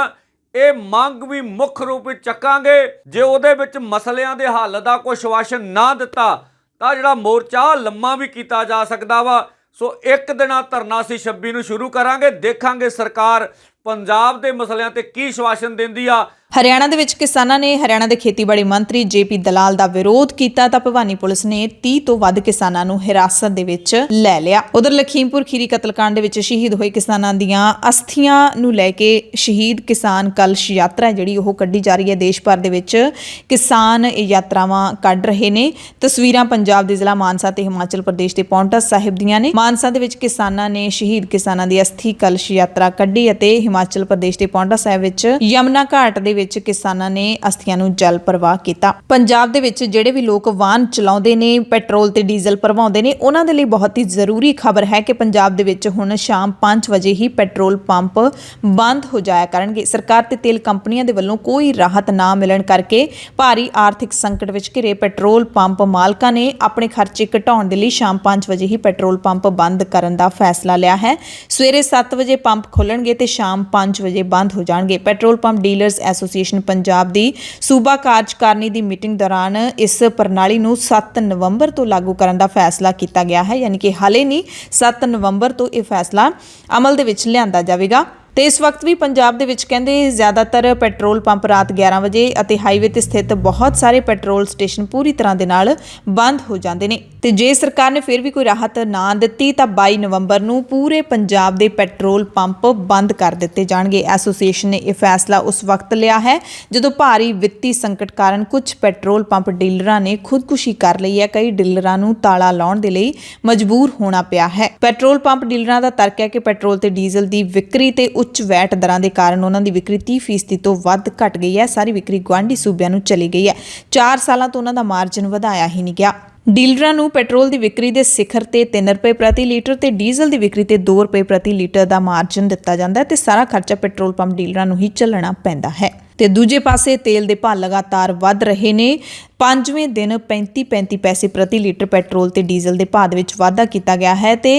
S2: ਇਹ ਮੰਗ ਵੀ ਮੁੱਖ ਰੂਪ ਵਿੱਚ ਚੱਕਾਂਗੇ। ਜੇ ਉਹਦੇ ਵਿੱਚ ਮਸਲਿਆਂ ਦੇ ਹੱਲ ਦਾ ਕੋਈ ਆਸ਼ਵਾਸਨ ਨਾ ਦਿੱਤਾ ਤਾਂ ਜਿਹੜਾ ਮੋਰਚਾ ਲੰਮਾ ਵੀ ਕੀਤਾ ਜਾ ਸਕਦਾ ਵਾ। ਸੋ ਇੱਕ ਦਿਨਾਂ ਧਰਨਾ ਅਸੀਂ 26 ਨੂੰ ਸ਼ੁਰੂ ਕਰਾਂਗੇ। ਦੇਖਾਂਗੇ ਸਰਕਾਰ ਪੰਜਾਬ ਦੇ ਮਸਲਿਆਂ ਤੇ ਕੀ ਆਸ਼ਵਾਸਨ ਦਿੰਦੀ ਆ।
S1: ਹਰਿਆਣਾ ਦੇ ਵਿੱਚ ਕਿਸਾਨਾਂ ਨੇ ਹਰਿਆਣਾ ਦੇ ਖੇਤੀਬਾੜੀ ਮੰਤਰੀ ਜੇਪੀ ਦਲਾਲ ਦਾ ਵਿਰੋਧ ਕੀਤਾ ਤਾਂ ਭਵਾਨੀ ਪੁਲਿਸ ਨੇ 30 ਤੋਂ ਵੱਧ ਕਿਸਾਨਾਂ ਨੂੰ ਹਿਰਾਸਤ ਦੇ ਵਿੱਚ ਲੈ ਲਿਆ। ਉਧਰ ਲਖੀਮਪੁਰ ਖੀਰੀ ਕਤਲकांड ਦੇ ਵਿੱਚ ਸ਼ਹੀਦ ਹੋਏ ਕਿਸਾਨਾਂ ਦੀਆਂ ਅਸਥੀਆਂ ਨੂੰ ਲੈ ਕੇ ਸ਼ਹੀਦ ਕਿਸਾਨ ਕਲਸ਼ ਯਾਤਰਾ ਜਿਹੜੀ ਉਹ ਕੱਢੀ ਜਾ ਰਹੀ ਹੈ। ਦੇਸ਼ ਭਰ ਦੇ ਵਿੱਚ ਕਿਸਾਨ ਇਹ ਯਾਤਰਾਵਾਂ ਕੱਢ ਰਹੇ ਨੇ। ਤਸਵੀਰਾਂ ਪੰਜਾਬ ਦੇ ਜ਼ਿਲ੍ਹਾ ਮਾਨਸਾ ਤੇ ਹਿਮਾਚਲ ਪ੍ਰਦੇਸ਼ ਦੇ ਪੌਂਟਾ ਸਾਹਿਬ ਦੀਆਂ ਨੇ। ਮਾਨਸਾ ਦੇ ਵਿੱਚ ਕਿਸਾਨਾਂ ਨੇ ਸ਼ਹੀਦ ਕਿਸਾਨਾਂ ਦੀ ਅਸਥੀ ਕਲਸ਼ ਯਾਤਰਾ ਕੱਢੀ ਅਤੇ ਹਿਮਾਚਲ ਪ੍ਰਦੇਸ਼ ਦੇ ਪੌਂਟਾ ਸਾਹਿਬ ਵਿੱਚ ਯਮਨਾ ਘਾਟ ਦੇ ਵਿੱਚ ਕਿਸਾਨਾਂ ਨੇ ਅਸਥੀਆਂ ਨੂੰ ਜਲ ਪ੍ਰਵਾਹ ਕੀਤਾ। ਪੰਜਾਬ ਦੇ ਵਿੱਚ ਜਿਹੜੇ ਵੀ ਲੋਕ ਵਾਹਨ ਚਲਾਉਂਦੇ ਨੇ, ਪੈਟਰੋਲ ਤੇ ਡੀਜ਼ਲ ਭਰਵਾਉਂਦੇ ਨੇ, ਉਹਨਾਂ ਦੇ ਲਈ ਬਹੁਤ ਹੀ ਜ਼ਰੂਰੀ ਖਬਰ ਹੈ ਕਿ ਪੰਜਾਬ ਦੇ ਵਿੱਚ ਹੁਣ ਸ਼ਾਮ 5 ਵਜੇ ਹੀ ਪੈਟਰੋਲ ਪੰਪ ਬੰਦ ਹੋ ਜਾਇਆ ਕਰਨਗੇ। ਸਰਕਾਰ ਤੇ ਤੇਲ ਕੰਪਨੀਆਂ ਦੇ ਵੱਲੋਂ ਕੋਈ ਰਾਹਤ ਨਾ ਮਿਲਣ ਕਰਕੇ ਭਾਰੀ ਆਰਥਿਕ ਸੰਕਟ ਵਿੱਚ ਘਿਰੇ ਪੈਟਰੋਲ ਪੰਪ ਮਾਲਕਾਂ ਨੇ ਆਪਣੇ ਖਰਚੇ ਘਟਾਉਣ ਦੇ ਲਈ ਸ਼ਾਮ 5 ਵਜੇ ਹੀ ਪੈਟਰੋਲ ਪੰਪ ਬੰਦ ਕਰਨ ਦਾ ਫੈਸਲਾ ਲਿਆ ਹੈ। ਸਵੇਰੇ 7 ਵਜੇ ਪੰਪ ਖੁੱਲਣਗੇ ਤੇ ਸ਼ਾਮ 5 ਵਜੇ ਬੰਦ ਹੋ ਜਾਣਗੇ। Petrol pump dealers association Punjab ਦੀ ਸੂਬਾ ਕਾਰਜਕਾਰਨੀ ਦੀ ਮੀਟਿੰਗ ਦੌਰਾਨ ਇਸ ਪ੍ਰਣਾਲੀ ਨੂੰ 7 ਨਵੰਬਰ ਤੋਂ ਲਾਗੂ ਕਰਨ ਦਾ ਫੈਸਲਾ ਕੀਤਾ ਗਿਆ ਹੈ। ਯਾਨੀ ਕਿ ਹਾਲੇ ਨਹੀਂ, 7 ਨਵੰਬਰ ਤੋਂ ਇਹ ਫੈਸਲਾ ਅਮਲ ਦੇ ਵਿੱਚ ਲਿਆਂਦਾ ਜਾਵੇਗਾ। ਤੇ ਇਸ ਵਕਤ ਵੀ ਪੰਜਾਬ ਦੇ ਵਿੱਚ ਕਹਿੰਦੇ ਜ਼ਿਆਦਾਤਰ ਪੈਟਰੋਲ ਪੰਪ ਰਾਤ 11 ਵਜੇ ਅਤੇ ਹਾਈਵੇ ਤੇ ਸਥਿਤ ਬਹੁਤ ਸਾਰੇ ਪੈਟਰੋਲ ਸਟੇਸ਼ਨ ਪੂਰੀ ਤਰ੍ਹਾਂ ਦੇ ਨਾਲ ਬੰਦ ਹੋ ਜਾਂਦੇ ਨੇ। ਤੇ ਜੇ ਸਰਕਾਰ ਨੇ ਫਿਰ ਵੀ ਕੋਈ ਰਾਹਤ ਨਾ ਦਿੱਤੀ ਤਾਂ 22 ਨਵੰਬਰ ਨੂੰ ਪੂਰੇ ਪੰਜਾਬ ਦੇ ਪੈਟਰੋਲ ਪੰਪ ਬੰਦ ਕਰ ਦਿੱਤੇ ਜਾਣਗੇ। ਐਸੋਸੀਏਸ਼ਨ ਨੇ ਇਹ ਫੈਸਲਾ ਉਸ ਵਕਤ ਲਿਆ ਹੈ ਜਦੋਂ ਭਾਰੀ ਵਿੱਤੀ ਸੰਕਟ ਕਾਰਨ ਕੁਝ ਪੈਟਰੋਲ ਪੰਪ ਡੀਲਰਾਂ ਨੇ ਖੁਦਕੁਸ਼ੀ ਕਰ ਲਈ ਹੈ। ਕਈ ਡੀਲਰਾਂ ਨੂੰ ਤਾਲਾ ਲਾਉਣ ਦੇ ਲਈ ਮਜਬੂਰ ਹੋਣਾ ਪਿਆ ਹੈ। ਪੈਟਰੋਲ ਪੰਪ ਡੀਲਰਾਂ ਦਾ ਤਰਕ ਹੈ ਕਿ ਪੈਟਰੋਲ ਤੇ ਡੀਜ਼ਲ ਦੀ ਵਿਕਰੀ ਤੇ ਉੱਚ ਵੈਟ ਦਰਾਂ ਦੇ ਕਾਰਨ ਉਹਨਾਂ ਦੀ ਵਿਕਰੀ 30% ਤੋਂ ਵੱਧ ਘਟ ਗਈ ਹੈ। ਸਾਰੀ ਵਿਕਰੀ ਗੁਆਂਢੀ ਸੂਬਿਆਂ ਨੂੰ ਚਲੀ ਗਈ ਹੈ। 4 ਸਾਲਾਂ ਤੋਂ ਉਹਨਾਂ ਦਾ ਮਾਰਜਨ ਵਧਾਇਆ ਹੀ ਨਹੀਂ ਗਿਆ। ਡੀਲਰਾਂ ਨੂੰ ਪੈਟਰੋਲ ਦੀ ਵਿਕਰੀ ਦੇ ਸਿਖਰ ਤੇ 3 ਰੁਪਏ ਪ੍ਰਤੀ ਲੀਟਰ ਤੇ ਡੀਜ਼ਲ ਦੀ ਵਿਕਰੀ ਤੇ 2 ਰੁਪਏ ਪ੍ਰਤੀ ਲੀਟਰ ਦਾ ਮਾਰਜਨ ਦਿੱਤਾ ਜਾਂਦਾ ਹੈ ਤੇ ਸਾਰਾ ਖਰਚਾ ਪੈਟਰੋਲ ਪੰਪ ਡੀਲਰਾਂ ਨੂੰ ਹੀ ਝੱਲਣਾ ਪੈਂਦਾ ਹੈ। ਤੇ ਦੂਜੇ ਪਾਸੇ ਤੇਲ ਦੇ ਭਾਅ ਲਗਾਤਾਰ ਵੱਧ ਰਹੇ ਨੇ। 5ਵੇਂ ਦਿਨ 35 ਪੈਸੇ ਪ੍ਰਤੀ ਲੀਟਰ ਪੈਟਰੋਲ ਤੇ ਡੀਜ਼ਲ ਦੇ ਭਾਅ ਦੇ ਵਿੱਚ ਵਾਧਾ ਕੀਤਾ ਗਿਆ ਹੈ ਤੇ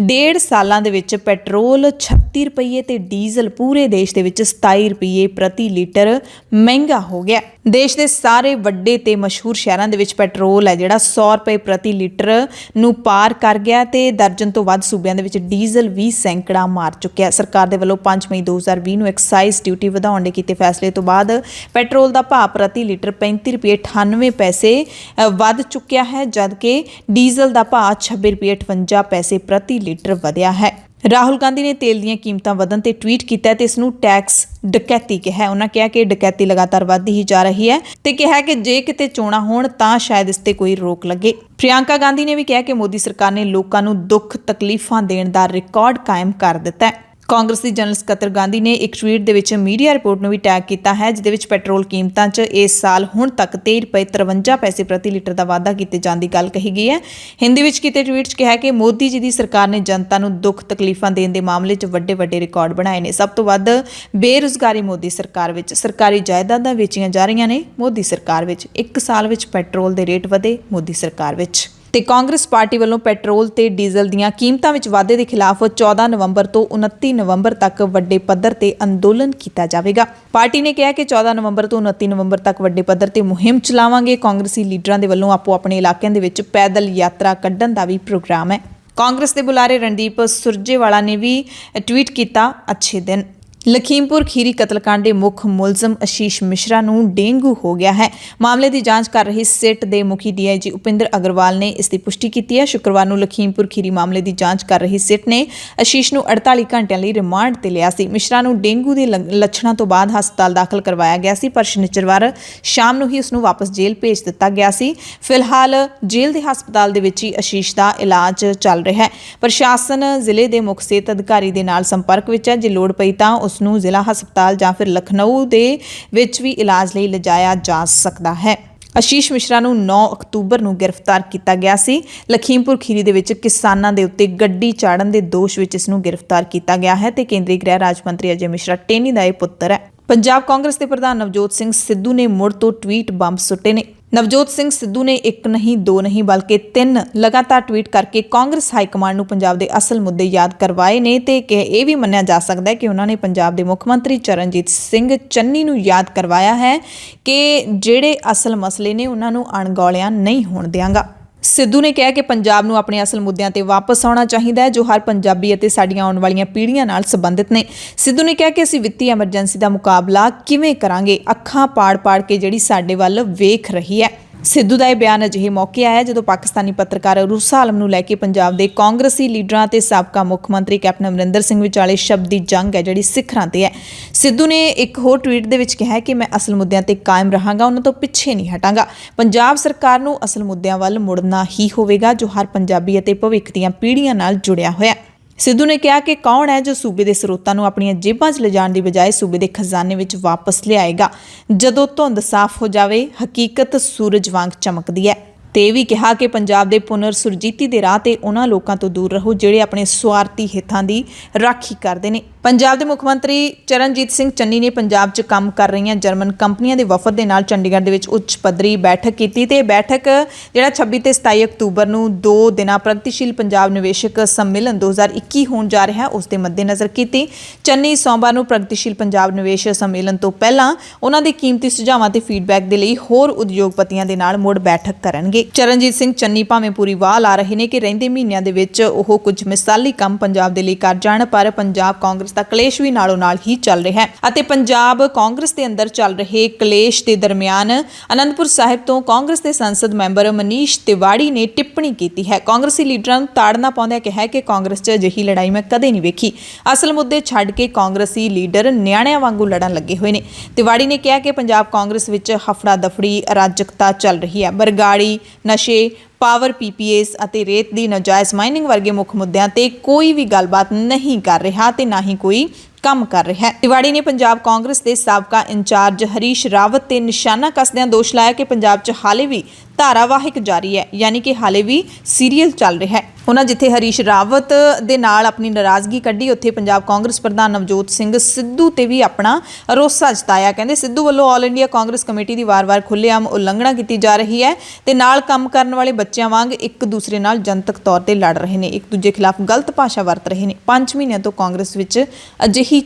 S1: 1.5 ਸਾਲਾਂ ਦੇ ਵਿੱਚ ਪੈਟਰੋਲ 36 ਰੁਪਏ ਤੇ ਡੀਜ਼ਲ ਪੂਰੇ ਦੇਸ਼ ਦੇ ਵਿੱਚ 27 ਰੁਪਏ ਪ੍ਰਤੀ ਲੀਟਰ ਮਹਿੰਗਾ ਹੋ ਗਿਆ। ਦੇਸ਼ ਦੇ ਸਾਰੇ ਵੱਡੇ ਤੇ ਮਸ਼ਹੂਰ ਸ਼ਹਿਰਾਂ ਦੇ ਵਿੱਚ ਪੈਟਰੋਲ ਹੈ ਜਿਹੜਾ 100 ਰੁਪਏ ਪ੍ਰਤੀ ਲੀਟਰ ਨੂੰ ਪਾਰ ਕਰ ਗਿਆ ਤੇ ਦਰਜਨ ਤੋਂ ਵੱਧ ਸੂਬਿਆਂ ਦੇ ਵਿੱਚ ਡੀਜ਼ਲ ਵੀ ਸੈਂਕੜਾ ਮਾਰ ਚੁੱਕਿਆ। ਸਰਕਾਰ ਦੇ ਵੱਲੋਂ 5 ਮਈ 2020 ਨੂੰ ਐਕਸਾਈਜ਼ ਡਿਊਟੀ ਵਧਾਉਣ ਦੇ ਕੀਤੇ ਫੈਸਲੇ ਤੋਂ ਬਾਅਦ ਪੈਟਰੋਲ ਦਾ ਭਾਅ ਪ੍ਰਤੀ ਲੀਟਰ 35 ਰੁਪਏ 98 ਪੈਸੇ ਵੱਧ ਚੁੱਕਿਆ ਹੈ, ਜਦਕਿ ਡੀਜ਼ਲ ਦਾ ਭਾਅ 26 ਰੁਪਏ 58 ਪੈਸੇ ਪ੍ਰਤੀ ਲੀਟਰ ਵਧਿਆ ਹੈ। ਰਾਹੁਲ ਗਾਂਧੀ ਨੇ ਤੇਲ ਦੀਆਂ ਕੀਮਤਾਂ ਵਧਣ ਤੇ ਟਵੀਟ ਕੀਤਾ ਤੇ ਇਸ ਨੂੰ ਟੈਕਸ ਡਕੈਤੀ ਕਿਹਾ। ਉਹਨਾਂ ਕਿਹਾ ਕਿ ਡਕੈਤੀ ਲਗਾਤਾਰ ਵੱਧਦੀ ਹੀ ਜਾ ਰਹੀ ਹੈ ਤੇ ਕਿਹਾ ਕਿ ਜੇ ਕਿਤੇ ਚੋਣਾਂ ਹੋਣ ਤਾਂ ਸ਼ਾਇਦ ਇਸ ਤੇ ਕੋਈ ਰੋਕ ਲੱਗੇ। ਪ੍ਰਿਯੰਕਾ ਗਾਂਧੀ ਨੇ ਵੀ ਕਿਹਾ ਕਿ ਮੋਦੀ ਸਰਕਾਰ ਨੇ ਲੋਕਾਂ ਨੂੰ ਦੁੱਖ ਤਕਲੀਫਾਂ ਦੇਣ ਦਾ ਰਿਕਾਰਡ ਕਾਇਮ ਕਰ ਦਿੱਤਾ ਹੈ। ਕਾਂਗਰਸ ਦੀ ਜਨਰਲ ਸਕੱਤਰ ਗਾਂਧੀ ਨੇ ਇੱਕ ਟਵੀਟ ਦੇ ਵਿੱਚ ਮੀਡੀਆ ਰਿਪੋਰਟ ਨੂੰ ਵੀ ਟੈਗ ਕੀਤਾ ਹੈ ਜਿਹਦੇ ਵਿੱਚ ਪੈਟਰੋਲ ਕੀਮਤਾਂ 'ਚ ਇਸ ਸਾਲ ਹੁਣ ਤੱਕ 23 ਰੁਪਏ 53 ਪੈਸੇ ਪ੍ਰਤੀ ਲੀਟਰ ਦਾ ਵਾਧਾ ਕੀਤੇ ਜਾਣ ਦੀ ਗੱਲ ਕਹੀ ਗਈ ਹੈ। ਹਿੰਦੀ ਵਿੱਚ ਕੀਤੇ ਟਵੀਟ 'ਚ ਕਿਹਾ ਕਿ ਮੋਦੀ ਜੀ ਦੀ ਸਰਕਾਰ ਨੇ ਜਨਤਾ ਨੂੰ ਦੁੱਖ ਤਕਲੀਫਾਂ ਦੇਣ ਦੇ ਮਾਮਲੇ 'ਚ ਵੱਡੇ ਰਿਕਾਰਡ ਬਣਾਏ ਨੇ। ਸਭ ਤੋਂ ਵੱਧ ਬੇਰੁਜ਼ਗਾਰੀ ਮੋਦੀ ਸਰਕਾਰ ਵਿੱਚ, ਸਰਕਾਰੀ ਜਾਇਦਾਦਾਂ ਵੇਚੀਆਂ ਜਾ ਰਹੀਆਂ ਨੇ ਮੋਦੀ ਸਰਕਾਰ ਵਿੱਚ, 1 ਸਾਲ ਵਿੱਚ ਪੈਟਰੋਲ ਦੇ ਰੇਟ ਵਧੇ ਮੋਦੀ ਸਰਕਾਰ ਵਿੱਚ। ਤੇ ਕਾਂਗਰਸ ਪਾਰਟੀ ਵੱਲੋਂ ਪੈਟਰੋਲ ਤੇ ਡੀਜ਼ਲ ਦੀਆਂ ਕੀਮਤਾਂ ਵਿੱਚ ਵਾਧੇ ਦੇ ਖਿਲਾਫ 14 ਨਵੰਬਰ ਤੋਂ 29 ਨਵੰਬਰ ਤੱਕ ਵੱਡੇ ਪੱਧਰ ਤੇ ਅੰਦੋਲਨ ਕੀਤਾ ਜਾਵੇਗਾ। ਪਾਰਟੀ ਨੇ ਕਿਹਾ ਕਿ 14 ਨਵੰਬਰ ਤੋਂ 29 ਨਵੰਬਰ ਤੱਕ ਵੱਡੇ ਪੱਧਰ ਤੇ ਮੁਹਿੰਮ ਚਲਾਵਾਂਗੇ। ਕਾਂਗਰਸੀ ਲੀਡਰਾਂ ਦੇ ਵੱਲੋਂ ਆਪੋ ਆਪਣੇ ਇਲਾਕਿਆਂ ਦੇ ਵਿੱਚ ਪੈਦਲ ਯਾਤਰਾ ਕੱਢਣ ਦਾ ਵੀ ਪ੍ਰੋਗਰਾਮ ਹੈ। ਕਾਂਗਰਸ ਦੇ ਬੁਲਾਰੇ ਰਣਦੀਪ ਸੁਰਜੇਵਾਲਾ ਨੇ ਵੀ ਟਵੀਟ ਕੀਤਾ, ਅੱਛੇ ਦਿਨ। ਲਖੀਮਪੁਰ ਖੀਰੀ ਕਤਲकांड ਦੇ ਮੁੱਖ ਮੁਲਜ਼ਮ ਆਸ਼ੀਸ਼ ਮਿਸ਼ਰਾ ਨੂੰ ਡੇਂਗੂ ਹੋ ਗਿਆ ਹੈ। ਮਾਮਲੇ ਦੀ ਜਾਂਚ ਕਰ ਰਹੀ ਸਿਟ ਦੇ ਮੁਖੀ ਡੀਆਈਜੀ ਉਪਿੰਦਰ ਅਗਰਵਾਲ ਨੇ ਇਸ ਦੀ ਪੁਸ਼ਟੀ ਕੀਤੀ ਹੈ। ਸ਼ੁੱਕਰਵਾਰ ਨੂੰ ਲਖੀਮਪੁਰ ਖੀਰੀ ਮਾਮਲੇ ਦੀ ਜਾਂਚ ਕਰ ਰਹੀ ਸਿਟ ਨੇ ਆਸ਼ੀਸ਼ ਨੂੰ 48 ਘੰਟਿਆਂ ਲਈ ਰਿਮਾਂਡ ਤੇ ਲਿਆ ਸੀ। ਮਿਸ਼ਰਾ ਨੂੰ ਡੇਂਗੂ ਦੇ ਲੱਛਣਾਂ ਤੋਂ ਬਾਅਦ ਹਸਪਤਾਲ ਦਾਖਲ ਕਰਵਾਇਆ ਗਿਆ ਸੀ ਪਰ ਸ਼ਨੀਚਰਵਾਰ ਸ਼ਾਮ ਨੂੰ ਹੀ ਉਸ ਨੂੰ ਵਾਪਸ ਜੇਲ੍ਹ ਭੇਜ ਦਿੱਤਾ ਗਿਆ ਸੀ। ਫਿਲਹਾਲ ਜੇਲ੍ਹ ਦੇ ਹਸਪਤਾਲ ਦੇ ਵਿੱਚ ਹੀ ਆਸ਼ੀਸ਼ ਦਾ ਇਲਾਜ ਚੱਲ ਰਿਹਾ ਹੈ। ਪ੍ਰਸ਼ਾਸਨ ਜ਼ਿਲ੍ਹੇ ਦੇ ਮੁੱਖ ਸਿਹਤ ਅਧਿਕਾਰੀ ਦੇ ਨਾਲ ਸੰਪਰਕ ਵਿੱਚ ਹੈ। ਜੇ ਲੋੜ ਪਈ ਤਾਂ ਉਸ ਨੂੰ ਜ਼ਿਲ੍ਹਾ ਹਸਪਤਾਲ ਜਾਂ ਫਿਰ ਲਖਨਊ ਦੇ ਵਿੱਚ ਵੀ ਇਲਾਜ ਲਈ ਲਿਜਾਇਆ ਜਾ ਸਕਦਾ ਹੈ। ਆਸ਼ੀਸ਼ ਮਿਸ਼ਰਾ ਨੂੰ 9 ਅਕਤੂਬਰ ਨੂੰ ਗ੍ਰਿਫਤਾਰ ਕੀਤਾ ਗਿਆ ਸੀ। ਲਖੀਮਪੁਰ ਖੀਰੀ ਦੇ ਵਿੱਚ ਕਿਸਾਨਾਂ ਦੇ ਉੱਤੇ ਗੱਡੀ ਚਾੜਨ ਦੇ ਦੋਸ਼ ਵਿੱਚ ਇਸ ਨੂੰ ਗ੍ਰਿਫਤਾਰ ਕੀਤਾ ਗਿਆ ਹੈ ਤੇ ਕੇਂਦਰੀ ਗ੍ਰਹਿ ਰਾਜ ਮੰਤਰੀ ਅਜੇ ਮਿਸ਼ਰਾ ਟੇਨੀ ਦਾ ਇਹ ਪੁੱਤਰ ਹੈ। ਪੰਜਾਬ ਕਾਂਗਰਸ ਦੇ ਪ੍ਰਧਾਨ ਨਵਜੋਤ ਸਿੰਘ ਸਿੱਧੂ ਨੇ ਮੁੜ ਤੋਂ ਟਵੀਟ ਬੰਬ ਸੁੱਟੇ ਨੇ। ਨਵਜੋਤ ਸਿੰਘ ਸਿੱਧੂ ਨੇ ਇੱਕ ਨਹੀਂ ਦੋ ਨਹੀਂ ਬਲਕਿ 3 ਲਗਾਤਾਰ ਟਵੀਟ ਕਰਕੇ ਕਾਂਗਰਸ ਹਾਈ ਕਮਾਂਡ ਨੂੰ ਪੰਜਾਬ ਦੇ ਅਸਲ ਮੁੱਦੇ ਯਾਦ ਕਰਵਾਏ ਨੇ ਤੇ ਕਿ ਇਹ ਵੀ ਮੰਨਿਆ ਜਾ ਸਕਦਾ ਹੈ ਕਿ ਉਹਨਾਂ ਨੇ ਪੰਜਾਬ ਦੇ ਮੁੱਖ ਮੰਤਰੀ ਚਰਨਜੀਤ ਸਿੰਘ ਚੰਨੀ ਨੂੰ ਯਾਦ ਕਰਵਾਇਆ ਹੈ ਕਿ ਜਿਹੜੇ ਅਸਲ ਮਸਲੇ ਨੇ ਉਹਨਾਂ ਨੂੰ ਅਣਗੌਲਿਆ ਨਹੀਂ ਹੋਣ ਦਿਆਂਗਾ। ਸਿੱਧੂ ਨੇ ਕਿਹਾ ਕਿ ਪੰਜਾਬ ਨੂੰ ਆਪਣੇ ਅਸਲ ਮੁੱਦਿਆਂ ਤੇ ਵਾਪਸ ਆਉਣਾ ਚਾਹੀਦਾ ਹੈ ਜੋ ਹਰ ਪੰਜਾਬੀ ਅਤੇ ਸਾਡੀਆਂ ਆਉਣ ਵਾਲੀਆਂ ਪੀੜ੍ਹੀਆਂ ਨਾਲ ਸੰਬੰਧਿਤ ਨੇ। ਸਿੱਧੂ ਨੇ ਕਿਹਾ ਕਿ ਅਸੀਂ ਵਿੱਤੀ ਐਮਰਜੈਂਸੀ ਦਾ ਮੁਕਾਬਲਾ ਕਿਵੇਂ ਕਰਾਂਗੇ, ਅੱਖਾਂ ਪਾੜ-ਪਾੜ ਕੇ ਜਿਹੜੀ ਸਾਡੇ ਵੱਲ ਵੇਖ ਰਹੀ ਹੈ। ਸਿੱਧੂ ਦਾ ਇਹ ਬਿਆਨ ਅਜਿਹੇ ਮੌਕੇ ਆਇਆ ਜਦੋਂ ਪਾਕਿਸਤਾਨੀ ਪੱਤਰਕਾਰ ਅਰੂਸਾ ਆਲਮ ਨੂੰ ਲੈ ਕੇ ਪੰਜਾਬ ਦੇ ਕਾਂਗਰਸੀ ਲੀਡਰਾਂ ਤੇ ਸਾਬਕਾ ਮੁੱਖ ਮੰਤਰੀ ਕੈਪਟਨ ਅਮਰਿੰਦਰ ਸਿੰਘ ਵਿਚਾਲੇ ਸ਼ਬਦੀ ਜੰਗ ਹੈ ਜਿਹੜੀ ਸਿਖਰਾਂ ਤੇ ਹੈ। ਸਿੱਧੂ ਨੇ ਇੱਕ ਹੋਰ ਟਵੀਟ ਦੇ ਵਿੱਚ ਕਿਹਾ ਕਿ ਮੈਂ ਅਸਲ ਮੁੱਦਿਆਂ ਤੇ ਕਾਇਮ ਰਹਾਂਗਾ, ਉਹਨਾਂ ਤੋਂ ਪਿੱਛੇ ਨਹੀਂ ਹਟਾਂਗਾ। ਪੰਜਾਬ ਸਰਕਾਰ ਨੂੰ ਅਸਲ ਮੁੱਦਿਆਂ ਵੱਲ ਮੁੜਨਾ ਹੀ ਹੋਵੇਗਾ ਜੋ ਹਰ ਪੰਜਾਬੀ ਅਤੇ ਭਵਿੱਖ ਦੀਆਂ ਪੀੜ੍ਹੀਆਂ ਨਾਲ ਜੁੜਿਆ ਹੋਇਆ ਹੈ। ਸਿੱਧੂ ਨੇ ਕਿਹਾ ਕਿ ਕੌਣ ਹੈ ਜੋ ਸੂਬੇ ਦੇ ਸਰੋਤਾਂ ਨੂੰ ਆਪਣੀਆਂ ਜੇਬਾਂ 'ਚ ਲਿਜਾਣ ਦੀ ਬਜਾਏ ਸੂਬੇ ਦੇ ਖਜ਼ਾਨੇ ਵਿੱਚ ਵਾਪਸ ਲਿਆਏਗਾ। ਜਦੋਂ ਧੁੰਦ ਸਾਫ਼ ਹੋ ਜਾਵੇ ਹਕੀਕਤ ਸੂਰਜ ਵਾਂਗ ਚਮਕਦੀ ਹੈ। ਤੇ ਇਹ ਵੀ ਕਿਹਾ ਕਿ ਪੰਜਾਬ ਦੇ ਪੁਨਰ ਸੁਰਜੀਤੀ ਦੇ ਰਾਹ ਤੇ ਉਹਨਾਂ ਲੋਕਾਂ ਤੋਂ ਦੂਰ ਰਹੋ ਜਿਹੜੇ ਆਪਣੇ ਸਵਾਰਥੀ ਹਿੱਤਾਂ ਦੀ ਰਾਖੀ ਕਰਦੇ ਨੇ। ਪੰਜਾਬ ਦੇ ਮੁੱਖ ਮੰਤਰੀ ਚਰਨਜੀਤ ਸਿੰਘ ਚੰਨੀ ਨੇ ਪੰਜਾਬ 'ਚ ਕੰਮ ਕਰ ਰਹੀਆਂ ਜਰਮਨ ਕੰਪਨੀਆਂ ਦੇ ਵਫਦ ਦੇ ਨਾਲ ਚੰਡੀਗੜ੍ਹ ਦੇ ਵਿੱਚ ਉੱਚ ਪੱਧਰੀ ਬੈਠਕ ਕੀਤੀ ਤੇ ਬੈਠਕ ਜਿਹੜਾ 26 ਤੇ 27 ਅਕਤੂਬਰ ਨੂੰ 2 ਦਿਨਾਂ ਪ੍ਰਗਤੀਸ਼ੀਲ ਪੰਜਾਬ ਨਿਵੇਸ਼ਕ ਸੰਮੇਲਨ 2021 ਹੋਣ ਜਾ ਰਿਹਾ ਉਸ ਦੇ ਮੱਦੇਨਜ਼ਰ ਕੀਤੀ। ਚੰਨੀ ਸੋਮਵਾਰ ਨੂੰ ਪ੍ਰਗਤੀਸ਼ੀਲ ਪੰਜਾਬ ਨਿਵੇਸ਼ ਸੰਮੇਲਨ ਤੋਂ ਪਹਿਲਾਂ ਉਹਨਾਂ ਦੇ ਕੀਮਤੀ ਸੁਝਾਵਾਂ ਤੇ ਫੀਡਬੈਕ ਦੇ ਲਈ ਹੋਰ ਉਦਯੋਗਪਤੀਆਂ ਦੇ ਨਾਲ ਮੁੜ ਬੈਠਕ ਕਰਨਗੇ। ਚਰਨਜੀਤ ਸਿੰਘ ਚੰਨੀ ਭਾਵੇਂ ਪੂਰੀ ਵਾਹ ਲਾ ਰਹੇ ਨੇ ਕਿ ਰਹਿੰਦੇ ਮਹੀਨਿਆਂ ਦੇ ਵਿੱਚ ਉਹ ਕੁਝ ਮਿਸਾਲੀ ਕੰਮ ਪੰਜਾਬ ਦੇ ਲਈ ਕਰ ਜਾਣ, ਪਰ ਪੰਜਾਬ ਕਾਂਗਰਸ ਦਾ ਕਲੇਸ਼ ਵੀ ਨਾਲੋਂ ਨਾਲ ਹੀ ਚੱਲ ਰਿਹਾ ਹੈ ਅਤੇ ਪੰਜਾਬ ਕਾਂਗਰਸ ਦੇ ਅੰਦਰ ਚੱਲ ਰਹੇ ਕਲੇਸ਼ ਦੇ ਦਰਮਿਆਨ ਅਨੰਦਪੁਰ ਸਾਹਿਬ ਤੋਂ ਕਾਂਗਰਸ ਦੇ ਸੰਸਦ ਮੈਂਬਰ ਮਨੀਸ਼ ਤਿਵਾੜੀ ਨੇ ਟਿੱਪਣੀ ਕੀਤੀ ਹੈ। ਕਾਂਗਰਸੀ ਲੀਡਰਾਂ ਨੂੰ ਤਾੜਨਾ ਪਾਉਂਦਿਆਂ ਕਿਹਾ ਕਿ ਕਾਂਗਰਸ 'ਚ ਅਜਿਹੀ ਲੜਾਈ ਮੈਂ ਕਦੇ ਨਹੀਂ ਵੇਖੀ। ਅਸਲ ਮੁੱਦੇ ਛੱਡ ਕੇ ਕਾਂਗਰਸੀ ਲੀਡਰ ਨਿਆਣਿਆਂ ਵਾਂਗੂ ਲੜਨ ਲੱਗੇ ਹੋਏ ਨੇ। ਤਿਵਾੜੀ ਨੇ ਕਿਹਾ ਕਿ ਪੰਜਾਬ ਕਾਂਗਰਸ ਵਿੱਚ ਹਫੜਾ ਦਫੜੀ ਅਰਾਜਕਤਾ ਚੱਲ ਰਹੀ ਹੈ। ਬਰਗਾੜੀ, ਨਸ਼ੇ, ਪਾਵਰ ਪੀਪੀਐਸ ਅਤੇ ਰੇਤ ਦੀ ਨਾਜਾਇਜ਼ ਮਾਈਨਿੰਗ ਵਰਗੇ ਮੁੱਖ ਮੁੱਦਿਆਂ ਤੇ ਕੋਈ ਵੀ ਗੱਲਬਾਤ ਨਹੀਂ ਕਰ ਰਿਹਾ ਤੇ ਨਾ ਹੀ ਕੋਈ ਕੰਮ ਕਰ ਰਿਹਾ ਹੈ। ਤਿਵਾੜੀ ਨੇ ਪੰਜਾਬ ਕਾਂਗਰਸ ਦੇ ਸਾਬਕਾ ਇੰਚਾਰਜ ਹਰੀਸ਼ ਰਾਵਤ ਤੇ ਨਿਸ਼ਾਨਾ ਕੱਸਦਿਆਂ ਦੋਸ਼ ਲਾਇਆ ਕਿ ਪੰਜਾਬ 'ਚ ਹਾਲੇ ਵੀ ਧਾਰਾਵਾਹਿਕ ਜਾਰੀ ਹੈ, ਯਾਨੀ ਕਿ ਹਾਲੇ ਵੀ ਸੀਰੀਅਲ ਚੱਲ ਰਿਹਾ ਹੈ। ਉਹਨਾਂ ਜਿੱਥੇ ਹਰੀਸ਼ ਰਾਵਤ ਦੇ ਨਾਲ ਆਪਣੀ ਨਾਰਾਜ਼ਗੀ ਕੱਢੀ ਉੱਥੇ ਪੰਜਾਬ ਕਾਂਗਰਸ ਪ੍ਰਧਾਨ ਨਵਜੋਤ ਸਿੰਘ ਸਿੱਧੂ ਤੇ ਵੀ ਆਪਣਾ ਰੋਸਾ ਜਤਾਇਆ। ਕਹਿੰਦੇ ਸਿੱਧੂ ਵੱਲੋਂ ਆਲ ਇੰਡੀਆ ਕਾਂਗਰਸ ਕਮੇਟੀ ਦੀ ਵਾਰ-ਵਾਰ ਖੁੱਲ੍ਹੇਆਮ ਉਲੰਘਣਾ ਕੀਤੀ ਜਾ ਰਹੀ ਹੈ ਤੇ ਨਾਲ ਕੰਮ ਕਰਨ ਵਾਲੇ ਬੱਚਿਆਂ ਵਾਂਗ ਇੱਕ ਦੂਸਰੇ ਨਾਲ ਜਨਤਕ ਤੌਰ ਤੇ ਲੜ ਰਹੇ ਨੇ, ਇੱਕ ਦੂਜੇ ਖਿਲਾਫ ਗਲਤ ਭਾਸ਼ਾ ਵਰਤ ਰਹੇ ਨੇ। 5 ਮਹੀਨਿਆਂ ਤੋਂ ਕਾਂਗਰਸ ਵਿੱਚ ਅਜਿਹਾ ਹੀ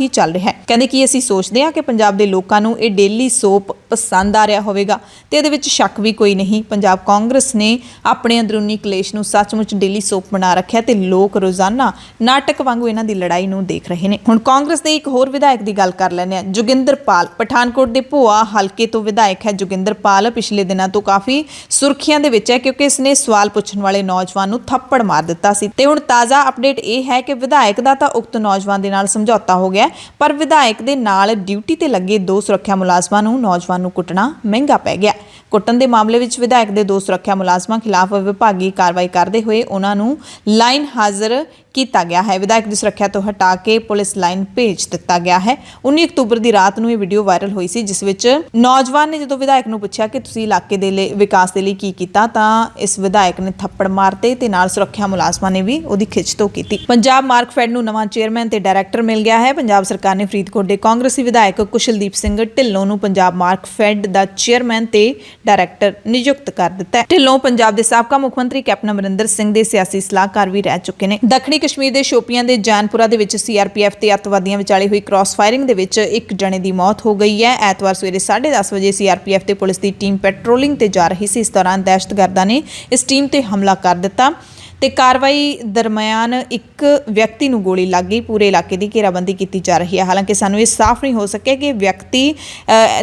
S1: ਚੱਲ ਰਿਹਾ ਹੈ। ਕਹਿੰਦੇ ਕਿ ਅਸੀਂ ਸੋਚਦੇ ਹਾਂ ਕਿ ਪੰਜਾਬ ਦੇ ਲੋਕਾਂ ਨੂੰ ਇਹ ਡੇਲੀ ਸੋਪ ਪਸੰਦ ਆ ਰਿਹਾ ਹੋਵੇਗਾ ਤੇ ਇਹਦੇ ਵਿੱਚ ਸ਼ੱਕ ਵੀ ਕੋਈ ਨਹੀਂ। ਪੰਜਾਬ ਕਾਂਗਰਸ ਨੇ ਆਪਣੇ ਅੰਦਰੂਨੀ ਕਲੇਸ਼ ਨੂੰ ਸੱਚਮੁੱਚ ਡੇਲੀ ਸੋਪ ਬਣਾ ਰੱਖਿਆ ਤੇ ਲੋਕ ਰੋਜ਼ਾਨਾ ਨਾਟਕ ਵਾਂਗੂ ਇਹਨਾਂ ਦੀ ਲੜਾਈ ਨੂੰ ਦੇਖ ਰਹੇ ਨੇ। ਹੁਣ ਕਾਂਗਰਸ ਦੇ ਇੱਕ ਹੋਰ ਵਿਧਾਇਕ ਦੀ ਗੱਲ ਕਰ ਲੈਂਦੇ ਹਾਂ। ਜੋਗਿੰਦਰ ਪਾਲ ਪਠਾਨਕੋਟ ਦੇ ਭੋਆ ਹਲਕੇ ਤੋਂ ਵਿਧਾਇਕ ਹੈ। ਜੋਗਿੰਦਰ ਪਾਲ ਪਿਛਲੇ ਦਿਨਾਂ ਤੋਂ ਕਾਫੀ ਸੁਰਖੀਆਂ ਦੇ ਵਿੱਚ ਹੈ ਕਿਉਂਕਿ ਇਸਨੇ ਸਵਾਲ ਪੁੱਛਣ ਵਾਲੇ ਨੌਜਵਾਨ ਨੂੰ ਥੱਪੜ ਮਾਰ ਦਿੱਤਾ ਸੀ ਤੇ ਹੁਣ ਤਾਜ਼ਾ ਅਪਡੇਟ ਇਹ ਹੈ ਕਿ ਵਿਧਾਇਕ ਦਾ ਤਾਂ ਉਕਤ ਨੌਜਵਾਨ ਦੇ ਨਾਲ ਸਮਝੌਤਾ ਹੋ ਗਿਆ, ਪਰ ਵਿਧਾਇਕ ਦੇ ਨਾਲ ਡਿਊਟੀ ਤੇ ਲੱਗੇ 2 ਸੁਰੱਖਿਆ ਮੁਲਾਜ਼ਮਾਂ ਨੂੰ ਨੌਜਵਾਨ ਨੂੰ ਕੁੱਟਣਾ ਮਹਿੰਗਾ ਪੈ ਗਿਆ। ਕੁੱਟਣ ਦੇ ਮਾਮਲੇ ਵਿੱਚ ਵਿਧਾਇਕ ਦੇ 2 ਸੁਰੱਖਿਆ ਮੁਲਾਜ਼ਮਾਂ ਖਿਲਾਫ ਵਿਭਾਗੀ ਕਾਰਵਾਈ ਕਰਦੇ ਹੋਏ ਉਹਨਾਂ ਨੂੰ ਲਾਈਨ ਹਾਜ਼ਰ ਕੀਤਾ ਗਿਆ ਹੈ। ਵਿਧਾਇਕ ਦੀ ਸੁਰੱਖਿਆ ਤੋਂ ਹਟਾ ਕੇ ਪੁਲਿਸ ਲਾਈਨ ਭੇਜ ਦਿੱਤਾ ਗਿਆ ਹੈ। 19 ਅਕਤੂਬਰ ਦੀ ਰਾਤ ਨੂੰ ਇਹ ਵੀਡੀਓ ਵਾਇਰਲ ਹੋਈ ਸੀ ਜਿਸ ਵਿੱਚ ਨੌਜਵਾਨ ਨੇ ਜਦੋਂ ਵਿਧਾਇਕ ਨੂੰ ਪੁੱਛਿਆ ਕਿ ਤੁਸੀਂ ਇਲਾਕੇ ਦੇ ਲਈ ਵਿਕਾਸ ਦੇ ਲਈ ਕੀ ਕੀਤਾ ਤਾਂ ਇਸ ਵਿਧਾਇਕ ਨੇ ਥੱਪੜ ਮਾਰਤੇ ਤੇ ਨਾਲ ਸੁਰੱਖਿਆ ਮੁਲਾਜ਼ਮਾਂ ਨੇ ਵੀ ਉਹਦੀ ਖਿੱਚਤੋਂ ਕੀਤੀ। ਪੰਜਾਬ ਮਾਰਕਫੈਡ ਨੂੰ ਨਵਾਂ ਚੇਅਰਮੈਨ ਤੇ ਡਾਇਰੈਕਟਰ ਮਿਲ ਗਿਆ ਹੈ। ਪੰਜਾਬ ਸਰਕਾਰ ਨੇ ਫਰੀਦਕੋਟ ਦੇ ਕਾਂਗਰਸੀ ਵਿਧਾਇਕ ਕੁਸ਼ਲਦੀਪ ਸਿੰਘ ਢਿੱਲੋਂ ਨੂੰ ਪੰਜਾਬ ਮਾਰਕਫੈਡ ਦਾ ਚੇਅਰਮੈਨ ਤੇ ਡਾਇਰੈਕਟਰ ਨਿਯੁਕਤ ਕਰ ਦਿੱਤਾ ਹੈ। ਢਿੱਲੋਂ ਪੰਜਾਬ ਦੇ ਸਾਬਕਾ ਮੁੱਖ ਮੰਤਰੀ ਕੈਪਟਨ ਅਮਰਿੰਦਰ ਸਿੰਘ ਦੇ ਸਿਆਸੀ ਸਲਾਹਕਾਰ ਵੀ ਰਹਿ ਚੁੱਕੇ ਨੇ। ਦੱਖਣੀ ਕਸ਼ਮੀਰ ਦੇ ਸ਼ੋਪੀਆਂ ਦੇ ਜੈਨਪੁਰਾ ਦੇ ਵਿੱਚ ਸੀਆਰਪੀਐਫ ਤੇ ਅੱਤਵਾਦੀਆਂ ਵਿਚਾਲੇ ਹੋਈ ਕ੍ਰਾਸ ਫਾਇਰਿੰਗ ਦੇ ਵਿੱਚ ਇੱਕ ਜਣੇ ਦੀ ਮੌਤ ਹੋ ਗਈ ਹੈ। ਐਤਵਾਰ ਸਵੇਰੇ 10:30 ਵਜੇ ਸੀਆਰਪੀਐਫ ਤੇ ਪੁਲਿਸ ਦੀ ਟੀਮ ਪੈਟਰੋਲਿੰਗ ਤੇ ਜਾ ਰਹੀ ਸੀ। ਇਸ ਦੌਰਾਨ ਦਹਿਸ਼ਤਗਰਦਾਂ ਨੇ ਇਸ ਟੀਮ ਤੇ ਹਮਲਾ ਕਰ ਦਿੱਤਾ ਤੇ ਕਾਰਵਾਈ ਦਰਮਿਆਨ ਇੱਕ ਵਿਅਕਤੀ ਨੂੰ ਗੋਲੀ ਲੱਗ ਗਈ। ਪੂਰੇ ਇਲਾਕੇ ਦੀ ਘੇਰਾਬੰਦੀ ਕੀਤੀ ਜਾ ਰਹੀ ਹੈ। ਹਾਲਾਂਕਿ ਸਾਨੂੰ ਇਹ ਸਾਫ਼ ਨਹੀਂ ਹੋ ਸਕਿਆ ਕਿ ਵਿਅਕਤੀ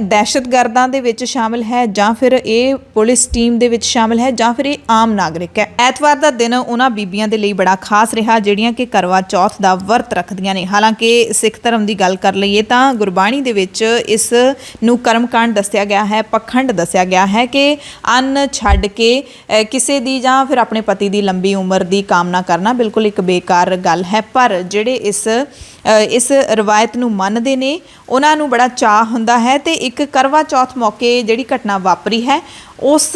S1: ਦਹਿਸ਼ਤਗਰਦਾਂ ਦੇ ਵਿੱਚ ਸ਼ਾਮਿਲ ਹੈ ਜਾਂ ਫਿਰ ਇਹ ਪੁਲਿਸ ਟੀਮ ਦੇ ਵਿੱਚ ਸ਼ਾਮਿਲ ਹੈ ਜਾਂ ਫਿਰ ਇਹ ਆਮ ਨਾਗਰਿਕ ਹੈ। ਐਤਵਾਰ ਦਾ ਦਿਨ ਉਹਨਾਂ ਬੀਬੀਆਂ ਦੇ ਲਈ ਬੜਾ ਖਾਸ ਰਿਹਾ ਜਿਹੜੀਆਂ ਕਿ ਕਰਵਾ ਚੌਥ ਦਾ ਵਰਤ ਰੱਖਦੀਆਂ ਨੇ। ਹਾਲਾਂਕਿ ਸਿੱਖ ਧਰਮ ਦੀ ਗੱਲ ਕਰ ਲਈਏ ਤਾਂ ਗੁਰਬਾਣੀ ਦੇ ਵਿੱਚ ਇਸ ਨੂੰ ਕਰਮਕਾਂਡ ਦੱਸਿਆ ਗਿਆ ਹੈ, ਪਖੰਡ ਦੱਸਿਆ ਗਿਆ ਹੈ ਕਿ ਅੰਨ ਛੱਡ ਕੇ ਕਿਸੇ ਦੀ ਜਾਂ ਫਿਰ ਆਪਣੇ ਪਤੀ ਦੀ ਲੰਬੀ ਉਮਰ ਦੀ ਕਾਮਨਾ ਕਰਨਾ ਬਿਲਕੁਲ ਇੱਕ ਬੇਕਾਰ ਗੱਲ ਹੈ। ਪਰ ਜਿਹੜੇ ਇਸ ਰਵਾਇਤ ਨੂੰ ਮੰਨਦੇ ਨੇ ਉਹਨਾਂ ਨੂੰ ਬੜਾ ਚਾਅ ਹੁੰਦਾ ਹੈ ਤੇ ਇੱਕ ਕਰਵਾ ਚੌਥ ਮੌਕੇ ਜਿਹੜੀ ਘਟਨਾ ਵਾਪਰੀ ਹੈ ਉਸ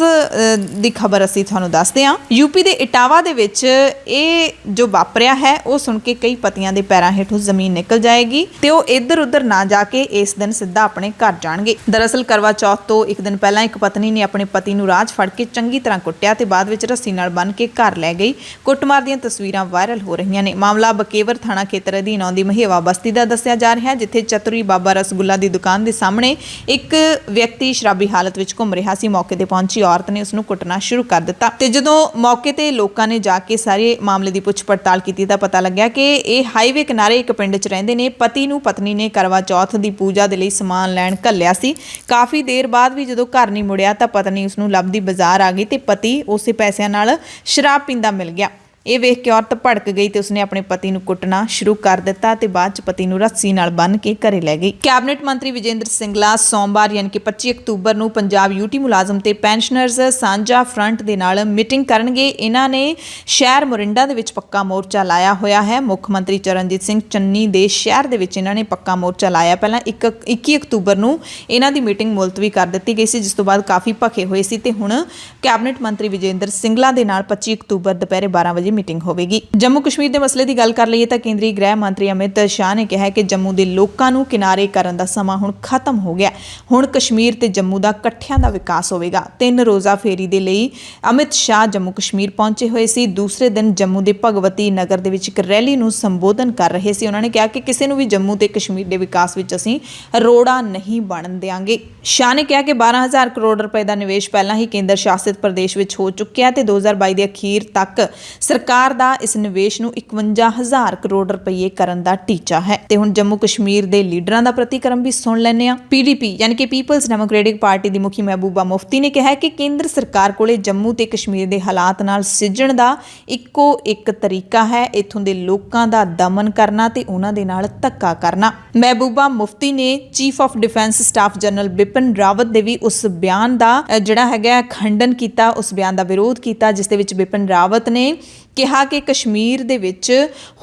S1: ਦੀ ਖਬਰ ਅਸੀਂ ਤੁਹਾਨੂੰ ਦੱਸਦੇ ਹਾਂ। ਯੂਪੀ ਦੇ ਇਟਾਵਾ ਦੇ ਵਿੱਚ ਇਹ ਜੋ ਵਾਪਰਿਆ ਹੈ ਉਹ ਸੁਣ ਕੇ ਕਈ ਪਤੀਆਂ ਦੇ ਪੈਰਾਂ ਹੇਠੋਂ ਜ਼ਮੀਨ ਨਿਕਲ ਜਾਏਗੀ ਤੇ ਉਹ ਇੱਧਰ ਉੱਧਰ ਨਾ ਜਾ ਕੇ ਇਸ ਦਿਨ ਸਿੱਧਾ ਆਪਣੇ ਘਰ ਜਾਣਗੇ। ਦਰਅਸਲ ਕਰਵਾ ਚੌਥ ਤੋਂ ਇੱਕ ਦਿਨ ਪਹਿਲਾਂ ਇੱਕ ਪਤਨੀ ਨੇ ਆਪਣੇ ਪਤੀ ਨੂੰ ਰਾਹ 'ਚ ਫੜ ਕੇ ਚੰਗੀ ਤਰ੍ਹਾਂ ਕੁੱਟਿਆ ਤੇ ਬਾਅਦ ਵਿੱਚ ਰੱਸੀ ਨਾਲ ਬੰਨ੍ਹ ਕੇ ਘਰ ਲੈ ਗਈ। ਕੁੱਟਮਾਰ ਦੀਆਂ ਤਸਵੀਰਾਂ ਵਾਇਰਲ ਹੋ ਰਹੀਆਂ ਨੇ। ਮਾਮਲਾ ਬਕੇਵਰ ਥਾਣਾ ਖੇਤਰ ਅਧੀਨ ਆਉਂਦੀ ਮਹੇਵਾ ਬਸਤੀ ਦਾ ਦੱਸਿਆ ਜਾ ਰਿਹਾ ਹੈ, ਜਿੱਥੇ ਚਤੁਰੀ ਬਾਬਾ ਰਸਗੁੱਲਾ ਦੀ ਦੁਕਾਨ ਦੇ ਸਾਹਮਣੇ ਇੱਕ ਵਿਅਕਤੀ ਸ਼ਰਾਬੀ ਹਾਲਤ ਵਿੱਚ ਘੁੰਮ ਰਿਹਾ ਸੀ। ਮੌਕੇ ਤੇ ਪਹੁੰਚੀ ਔਰਤ ਨੇ ਉਸ ਨੂੰ ਕੁੱਟਣਾ ਸ਼ੁਰੂ ਕਰ ਦਿੱਤਾ ਤੇ ਜਦੋਂ ਮੌਕੇ ਤੇ ਲੋਕਾਂ ਨੇ ਜਾ ਕੇ ਸਾਰੇ ਮਾਮਲੇ ਦੀ ਪੁੱਛ ਪੜਤਾਲ ਕੀਤੀ ਤਾਂ ਪਤਾ ਲੱਗਿਆ ਕਿ ਇਹ ਹਾਈਵੇ ਕਿਨਾਰੇ ਇੱਕ ਪਿੰਡ 'ਚ ਰਹਿੰਦੇ ਨੇ। ਪਤੀ ਨੂੰ ਪਤਨੀ ਨੇ ਕਰਵਾ ਚੌਥ ਦੀ ਪੂਜਾ ਦੇ ਲਈ ਸਮਾਨ ਲੈਣ ਘੱਲਿਆ ਸੀ। ਕਾਫੀ ਦੇਰ ਬਾਅਦ ਵੀ ਜਦੋਂ ਘਰ ਨਹੀਂ ਮੁੜਿਆ ਤਾਂ ਪਤਨੀ ਉਸ ਨੂੰ ਲੱਭਦੀ ਬਾਜ਼ਾਰ ਆ ਗਈ ਤੇ ਪਤੀ ਉਸੇ ਪੈਸਿਆਂ ਨਾਲ ਸ਼ਰਾਬ ਪੀਂਦਾ ਮਿਲ ਗਿਆ। ਇਹ ਵੇਖ ਕੇ ਔਰਤ ਭੜਕ ਗਈ ਤੇ ਉਸਨੇ ਆਪਣੇ ਪਤੀ ਨੂੰ ਕੁੱਟਣਾ ਸ਼ੁਰੂ ਕਰ ਦਿੱਤਾ ਤੇ ਬਾਅਦ ਚ ਪਤੀ ਨੂੰ ਰੱਸੀ ਨਾਲ ਬੰਨ੍ਹ ਕੇ ਘਰੇ ਲੈ ਗਈ। ਕੈਬਨਿਟ ਮੰਤਰੀ ਵਿਜੇਂਦਰ ਸਿੰਗਲਾ ਸੋਮਵਾਰ ਯਾਨੀ ਕਿ 25 ਅਕਤੂਬਰ ਨੂੰ ਪੰਜਾਬ ਯੂਟੀ ਮੁਲਾਜ਼ਮ ਤੇ ਪੈਨਸ਼ਨਰਜ਼ ਸਾਂਝਾ ਫਰੰਟ ਦੇ ਨਾਲ ਮੀਟਿੰਗ ਕਰਨਗੇ। ਇਹਨਾਂ ਨੇ ਸ਼ਹਿਰ ਮੋਰਿੰਡਾ ਦੇ ਵਿੱਚ ਪੱਕਾ ਮੋਰਚਾ ਲਾਇਆ ਹੋਇਆ ਹੈ। ਮੁੱਖ ਮੰਤਰੀ ਚਰਨਜੀਤ ਸਿੰਘ ਚੰਨੀ ਦੇ ਸ਼ਹਿਰ ਦੇ ਵਿੱਚ ਇਹਨਾਂ ਨੇ ਪੱਕਾ ਮੋਰਚਾ ਲਾਇਆ। ਪਹਿਲਾਂ 21 ਅਕਤੂਬਰ ਨੂੰ ਇਹਨਾਂ ਦੀ ਮੀਟਿੰਗ ਮੁਲਤਵੀ ਕਰ ਦਿੱਤੀ ਗਈ ਸੀ, ਜਿਸ ਤੋਂ ਬਾਅਦ ਕਾਫੀ ਭਖੇ ਹੋਏ ਸੀ ਤੇ ਹੁਣ ਕੈਬਨਿਟ ਮੰਤਰੀ ਵਿਜੇਂਦਰ ਸਿੰਗਲਾ ਦੇ ਨਾਲ 25 ਅਕਤੂਬਰ ਦੁਪਹਿਰੇ 12 ਵਜੇ ਮੀਟਿੰਗ ਹੋਵੇਗੀ। ਜੰਮੂ ਕਸ਼ਮੀਰ ਦੇ ਮਸਲੇ ਦੀ ਗੱਲ ਕਰ ਲਈਏ ਤਾਂ ਕੇਂਦਰੀ ਗ੍ਰਹਿ ਮੰਤਰੀ ਅਮਿਤ ਸ਼ਾਹ ਨੇ ਕਿਹਾ ਕਿ ਜੰਮੂ ਦੇ ਲੋਕਾਂ ਨੂੰ ਕਿਨਾਰੇ ਕਰਨ ਦਾ ਸਮਾਂ ਹੁਣ ਖਤਮ ਹੋ ਗਿਆ। ਹੁਣ ਕਸ਼ਮੀਰ ਤੇ ਜੰਮੂ ਦਾ ਇਕੱਠਿਆਂ ਦਾ ਵਿਕਾਸ ਹੋਵੇਗਾ। 3 ਰੋਜ਼ਾ ਫੇਰੀ ਦੇ ਲਈ ਅਮਿਤ ਸ਼ਾਹ ਜੰਮੂ ਕਸ਼ਮੀਰ ਪਹੁੰਚੇ ਹੋਏ ਸੀ। ਦੂਸਰੇ ਦਿਨ ਜੰਮੂ ਦੇ ਭਗਵਤੀ ਨਗਰ ਦੇ ਵਿੱਚ ਇੱਕ ਰੈਲੀ ਨੂੰ ਸੰਬੋਧਨ ਕਰ ਰਹੇ ਸੀ। ਉਹਨਾਂ ਨੇ ਕਿਹਾ ਕਿ ਕਿਸੇ ਨੂੰ ਵੀ ਜੰਮੂ ਤੇ ਕਸ਼ਮੀਰ ਦੇ ਵਿਕਾਸ ਵਿੱਚ ਅਸੀਂ ਰੋੜਾ ਨਹੀਂ ਬਣਨ ਦੇਵਾਂਗੇ। ਸ਼ਾਹ ਨੇ ਕਿਹਾ ਕਿ 12,000 ਕਰੋੜ ਰੁਪਏ ਦਾ ਨਿਵੇਸ਼ ਪਹਿਲਾਂ ਹੀ ਕੇਂਦਰ ਸ਼ਾਸਿਤ ਪ੍ਰਦੇਸ਼ ਵਿੱਚ ਹੋ ਚੁੱਕਿਆ ਤੇ 2022 ਦੇ ਅਖੀਰ ਤੱਕ ਸਰਕਾਰ ਦਾ ਇਸ ਨਿਵੇਸ਼ ਨੂੰ 51,000 ਕਰੋੜ ਰੁਪਏ ਕਰਨ ਦਾ ਟੀਚਾ ਹੈ। ਤੇ ਹੁਣ ਜੰਮੂ ਕਸ਼ਮੀਰ ਦੇ ਲੀਡਰਾਂ ਦਾ ਪ੍ਰਤੀਕਰਮ ਵੀ ਸੁਣ ਲੈਂਦੇ ਆ। ਪੀਡੀਪੀ ਯਾਨੀ ਕਿ ਪੀਪਲਸ ਡੈਮੋਕ੍ਰੈਟਿਕ ਪਾਰਟੀ ਦੀ ਮੁਖੀ ਮਹਿਬੂਬਾ ਮੁਫਤੀ ਨੇ ਕਿਹਾ ਕਿ ਕੇਂਦਰ ਸਰਕਾਰ ਕੋਲੇ ਜੰਮੂ ਤੇ ਕਸ਼ਮੀਰ ਦੇ ਹਾਲਾਤ ਨਾਲ ਸਿੱਝਣ ਦਾ ਇੱਕੋ ਇੱਕ ਤਰੀਕਾ ਹੈ, ਇੱਥੋਂ ਦੇ ਲੋਕਾਂ ਦਾ ਦਮਨ ਕਰਨਾ ਤੇ ਉਹਨਾਂ ਦੇ ਨਾਲ ਧੱਕਾ ਕਰਨਾ। ਮਹਿਬੂਬਾ ਮੁਫਤੀ ਨੇ chief of defence staff general Bipin Rawat ਦੇ ਵੀ ਉਸ ਬਿਆਨ ਦਾ ਜਿਹੜਾ ਹੈਗਾ ਖੰਡਨ ਕੀਤਾ, ਉਸ ਬਿਆਨ ਦਾ ਵਿਰੋਧ ਕੀਤਾ, ਜਿਸ ਦੇ ਵਿੱਚ ਬਿਪਿਨ ਰਾਵਤ ਨੇ ਕਿਹਾ ਕਿ ਕਸ਼ਮੀਰ ਦੇ ਵਿੱਚ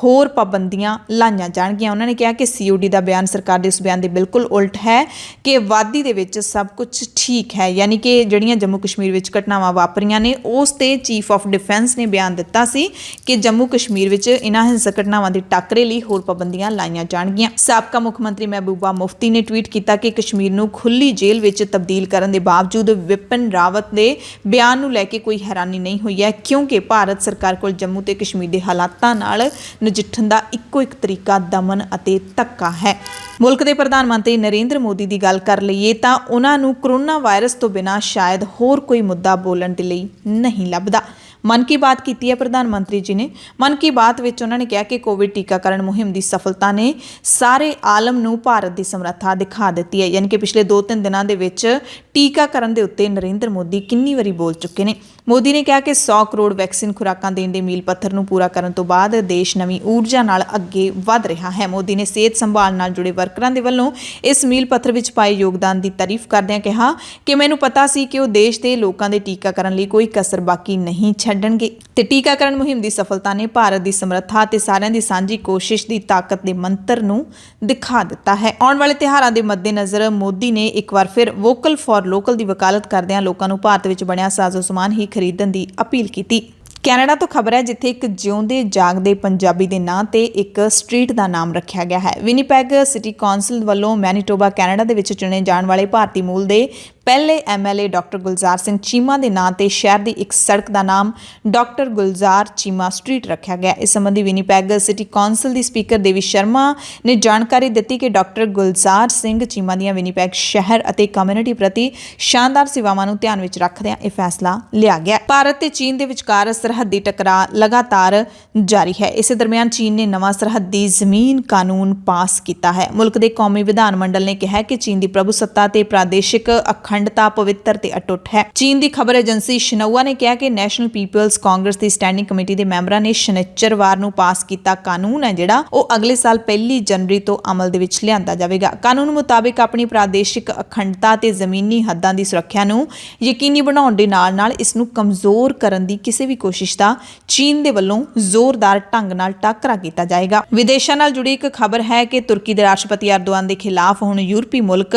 S1: ਹੋਰ ਪਾਬੰਦੀਆਂ ਲਾਈਆਂ ਜਾਣਗੀਆਂ। ਉਹਨਾਂ ਨੇ ਕਿਹਾ ਕਿ ਸੀਓਡੀ ਦਾ ਬਿਆਨ ਸਰਕਾਰ ਦੇ ਉਸ ਬਿਆਨ ਦੇ ਬਿਲਕੁਲ ਉਲਟ ਹੈ ਕਿ ਵਾਦੀ ਦੇ ਵਿੱਚ ਸਭ ਕੁਝ ਠੀਕ ਹੈ। ਯਾਨੀ ਕਿ ਜਿਹੜੀਆਂ ਜੰਮੂ ਕਸ਼ਮੀਰ ਵਿੱਚ ਘਟਨਾਵਾਂ ਵਾਪਰੀਆਂ ਨੇ ਉਸ ਤੇ ਚੀਫ ਆਫ ਡਿਫੈਂਸ ਨੇ ਬਿਆਨ ਦਿੱਤਾ ਸੀ ਕਿ ਜੰਮੂ ਕਸ਼ਮੀਰ ਵਿੱਚ ਇਹਨਾਂ ਹਿੰਸਕ ਘਟਨਾਵਾਂ ਦੇ ਟਾਕਰੇ ਲਈ ਹੋਰ ਪਾਬੰਦੀਆਂ ਲਾਈਆਂ ਜਾਣਗੀਆਂ। ਸਾਬਕਾ ਮੁੱਖ ਮੰਤਰੀ ਮਹਿਬੂਬਾ ਮੁਫਤੀ ਨੇ ਟਵੀਟ ਕੀਤਾ ਕਿ ਕਸ਼ਮੀਰ ਨੂੰ ਖੁੱਲੀ ਜੇਲ੍ਹ ਵਿੱਚ ਤਬਦੀਲ ਕਰਨ ਦੇ ਬਾਵਜੂਦ ਵਿਪਿਨ ਰਾਵਤ ਦੇ ਬਿਆਨ ਨੂੰ ਲੈ ਕੇ ਕੋਈ ਹੈਰਾਨੀ ਨਹੀਂ ਹੋਈ ਹੈ, ਕਿਉਂਕਿ ਭਾਰਤ ਸਰਕਾਰ ਕੋਲ ਜੰਮੂ ਤੇ ਕਸ਼ਮੀਰ ਦੇ ਹਾਲਾਤਾਂ ਨਾਲ ਨਜਿੱਠਣ ਦਾ ਇੱਕੋ ਇੱਕ ਤਰੀਕਾ ਦਮਨ ਅਤੇ ਧੱਕਾ ਹੈ। ਮੁਲਕ ਦੇ ਪ੍ਰਧਾਨ ਮੰਤਰੀ ਨਰਿੰਦਰ ਮੋਦੀ ਦੀ ਗੱਲ ਕਰ ਲਈਏ ਤਾਂ ਉਹਨਾਂ ਨੂੰ ਕਰੋਨਾ ਵਾਇਰਸ ਤੋਂ ਬਿਨਾਂ ਸ਼ਾਇਦ ਹੋਰ ਕੋਈ ਮੁੱਦਾ ਬੋਲਣ ਦੇ ਲਈ ਨਹੀਂ ਲੱਭਦਾ। ਮਨ ਕੀ ਬਾਤ ਕੀਤੀ ਹੈ ਪ੍ਰਧਾਨ ਮੰਤਰੀ ਜੀ ਨੇ। ਮਨ ਕੀ ਬਾਤ ਵਿੱਚ ਉਹਨਾਂ ਨੇ ਕਿਹਾ ਕਿ ਕੋਵਿਡ ਟੀਕਾਕਰਨ ਮੁਹਿੰਮ ਦੀ ਸਫਲਤਾ ਨੇ ਸਾਰੇ ਆਲਮ ਨੂੰ ਭਾਰਤ ਦੀ ਸਮਰੱਥਾ ਦਿਖਾ ਦਿੱਤੀ ਹੈ। ਯਾਨੀ ਕਿ ਪਿਛਲੇ 2-3 ਦਿਨਾਂ ਦੇ ਵਿੱਚ ਟੀਕਾਕਰਨ ਦੇ ਉੱਤੇ ਨਰਿੰਦਰ ਮੋਦੀ ਕਿੰਨੀ ਵਾਰੀ ਬੋਲ ਚੁੱਕੇ ਨੇ। ਮੋਦੀ ਨੇ ਕਿਹਾ ਕਿ 100 ਕਰੋੜ ਵੈਕਸੀਨ ਖੁਰਾਕਾਂ ਦੇਣ ਦੇ ਮੀਲ ਪੱਥਰ ਨੂੰ ਪੂਰਾ ਕਰਨ ਤੋਂ ਬਾਅਦ ਦੇਸ਼ ਨਵੀਂ ਊਰਜਾ ਨਾਲ ਅੱਗੇ ਵਧ ਰਿਹਾ ਹੈ। ਮੋਦੀ ਨੇ ਸਿਹਤ ਸੰਭਾਲ ਨਾਲ ਜੁੜੇ ਵਰਕਰਾਂ ਦੇ ਵੱਲੋਂ ਇਸ ਮੀਲ ਪੱਥਰ ਵਿੱਚ ਪਾਏ ਯੋਗਦਾਨ ਦੀ ਤਾਰੀਫ ਕਰਦਿਆਂ ਕਿਹਾ ਕਿ ਮੈਨੂੰ ਪਤਾ ਸੀ ਕਿ ਉਹ ਦੇਸ਼ ਦੇ ਲੋਕਾਂ ਦੇ ਟੀਕਾਕਰਨ ਲਈ ਕੋਈ ਕਸਰ ਬਾਕੀ ਨਹੀਂ ਛੱਡਣਗੇ ਤੇ ਟੀਕਾਕਰਨ ਮੁਹਿੰਮ ਦੀ ਸਫਲਤਾ ਨੇ ਭਾਰਤ ਦੀ ਸਮਰੱਥਾ ਤੇ ਸਾਰਿਆਂ ਦੀ ਸਾਂਝੀ ਕੋਸ਼ਿਸ਼ ਦੀ ਤਾਕਤ ਦੇ ਮੰਤਰ ਨੂੰ ਦਿਖਾ ਦਿੱਤਾ ਹੈ। ਆਉਣ ਵਾਲੇ ਤਿਉਹਾਰਾਂ ਦੇ ਮੱਦੇਨਜ਼ਰ ਮੋਦੀ ਨੇ ਇੱਕ ਵਾਰ ਫਿਰ ਵੋਕਲ ਫਾਰ ਲੋਕਲ ਦੀ ਵਕਾਲਤ ਕਰਦਿਆਂ ਲੋਕਾਂ ਨੂੰ ਭਾਰਤ ਵਿੱਚ ਬਣਿਆ ਸਾਜ਼ੋ ਸਮਾਨ ਹੀ ਖਰੀਦਣ ਦੀ ਅਪੀਲ ਕੀਤੀ। ਕੈਨੇਡਾ ਤੋਂ ਖਬਰ ਹੈ, ਜਿੱਥੇ ਇੱਕ ਜਿਉਂਦੇ ਜਾਗਦੇ ਪੰਜਾਬੀ ਦੇ ਨਾਂ ਤੇ ਇੱਕ ਸਟਰੀਟ ਦਾ ਨਾਮ ਰੱਖਿਆ ਗਿਆ ਹੈ। ਵਿਨੀਪੈਗ ਸਿਟੀ ਕੌਂਸਲ ਵੱਲੋਂ ਮੈਨੀਟੋਬਾ ਕੈਨੇਡਾ ਦੇ ਵਿੱਚ ਚੁਣੇ ਜਾਣ ਵਾਲੇ ਭਾਰਤੀ ਮੂਲ ਦੇ ਪਹਿਲੇ ਐਮਐਲਏ ਡਾਕਟਰ ਗੁਲਜ਼ਾਰ ਸਿੰਘ ਚੀਮਾ ਦੇ ਨਾਂ ਤੇ ਸ਼ਹਿਰ ਦੀ ਇੱਕ ਸੜਕ ਦਾ ਨਾਮ ਡਾਕਟਰ ਗੁਲਜ਼ਾਰ ਚੀਮਾ ਸਟਰੀਟ ਰੱਖਿਆ ਗਿਆ। ਇਸ ਸੰਬੰਧੀ ਵਿਨੀਪੈਗ ਸਿਟੀ ਕੌਂਸਲ ਦੀ ਸਪੀਕਰ ਦੇਵੀ ਸ਼ਰਮਾ ਨੇ ਜਾਣਕਾਰੀ ਦਿੱਤੀ ਕਿ ਡਾਕਟਰ ਗੁਲਜ਼ਾਰ ਸਿੰਘ ਚੀਮਾ ਦੀਆਂ ਵਿਨੀਪੈਗ ਸ਼ਹਿਰ ਅਤੇ ਕਮਿਊਨਿਟੀ ਪ੍ਰਤੀ ਸ਼ਾਨਦਾਰ ਸੇਵਾਵਾਂ ਨੂੰ ਧਿਆਨ ਵਿੱਚ ਰੱਖਦਿਆਂ ਇਹ ਫੈਸਲਾ ਲਿਆ ਗਿਆ। ਭਾਰਤ ਤੇ ਚੀਨ ਦੇ ਵਿਚਕਾਰ ਸਰਹੱਦੀ ਟਕਰਾਅ ਲਗਾਤਾਰ ਜਾਰੀ ਹੈ। ਇਸੇ ਦਰਮਿਆਨ ਚੀਨ ਨੇ ਨਵਾਂ ਸਰਹੱਦੀ ਜ਼ਮੀਨ ਕਾਨੂੰਨ ਪਾਸ ਕੀਤਾ ਹੈ। ਮੁਲਕ ਦੇ ਕੌਮੀ ਵਿਧਾਨ ਮੰਡਲ ਨੇ ਕਿਹਾ ਕਿ ਚੀਨ ਦੀ ਪ੍ਰਭੂਸੱਤਾ ਤੇ ਪ੍ਰਾਦੇਸ਼ਿਕ ਅਖੰਡਤਾ ਪਵਿੱਤਰ ਤੇ ਅਟੁੱਟ ਹੈ। ਚੀਨ ਦੀ ਖਬਰ ਏਜੰਸੀ ਸ਼ਿਨੋਵਾ ਨੇ ਕਿਹਾ ਕਿ ਨੈਸ਼ਨਲ ਪੀਪਲਸ ਕਾਂਗਰਸ ਦੀ ਸਟੈਂਡਿੰਗ ਕਮੇਟੀ ਦੇ ਮੈਂਬਰਾਂ ਨੇ ਸ਼ਨੀਚਰਵਾਰ ਨੂੰ ਪਾਸ ਕੀਤਾ ਕਾਨੂੰਨ ਹੈ ਜਿਹੜਾ ਉਹ ਅਗਲੇ ਸਾਲ 1 ਜਨਵਰੀ ਤੋਂ ਅਮਲ ਦੇ ਵਿੱਚ ਲਿਆਂਦਾ ਜਾਵੇਗਾ। ਕਾਨੂੰਨ ਮੁਤਾਬਿਕ ਆਪਣੀ ਪ੍ਰਾਦੇਸ਼ਿਕ ਅਖੰਡਤਾ ਤੇ ਜ਼ਮੀਨੀ ਹੱਦਾਂ ਦੀ ਸੁਰੱਖਿਆ ਨੂੰ ਯਕੀਨੀ ਬਣਾਉਣ ਦੇ ਨਾਲ-ਨਾਲ ਇਸ ਨੂੰ ਕਮਜ਼ੋਰ ਕਰਨ ਦੀ ਕਿਸੇ ਵੀ ਕੋਸ਼ਿਸ਼ ਦਾ ਚੀਨ ਦੇ ਵੱਲੋਂ ਜ਼ੋਰਦਾਰ ਢੰਗ ਨਾਲ ਟਾਕਰਾ ਕੀਤਾ ਜਾਏਗਾ। ਵਿਦੇਸ਼ਾਂ ਨਾਲ ਜੁੜੀ ਇੱਕ ਖਬਰ ਹੈ ਕਿ ਤੁਰਕੀ ਦੇ ਰਾਸ਼ਟਰਪਤੀ ਅਰਦੋਗਨ ਦੇ ਖਿਲਾਫ ਹੁਣ ਯੂਰਪੀ ਮੁਲਕ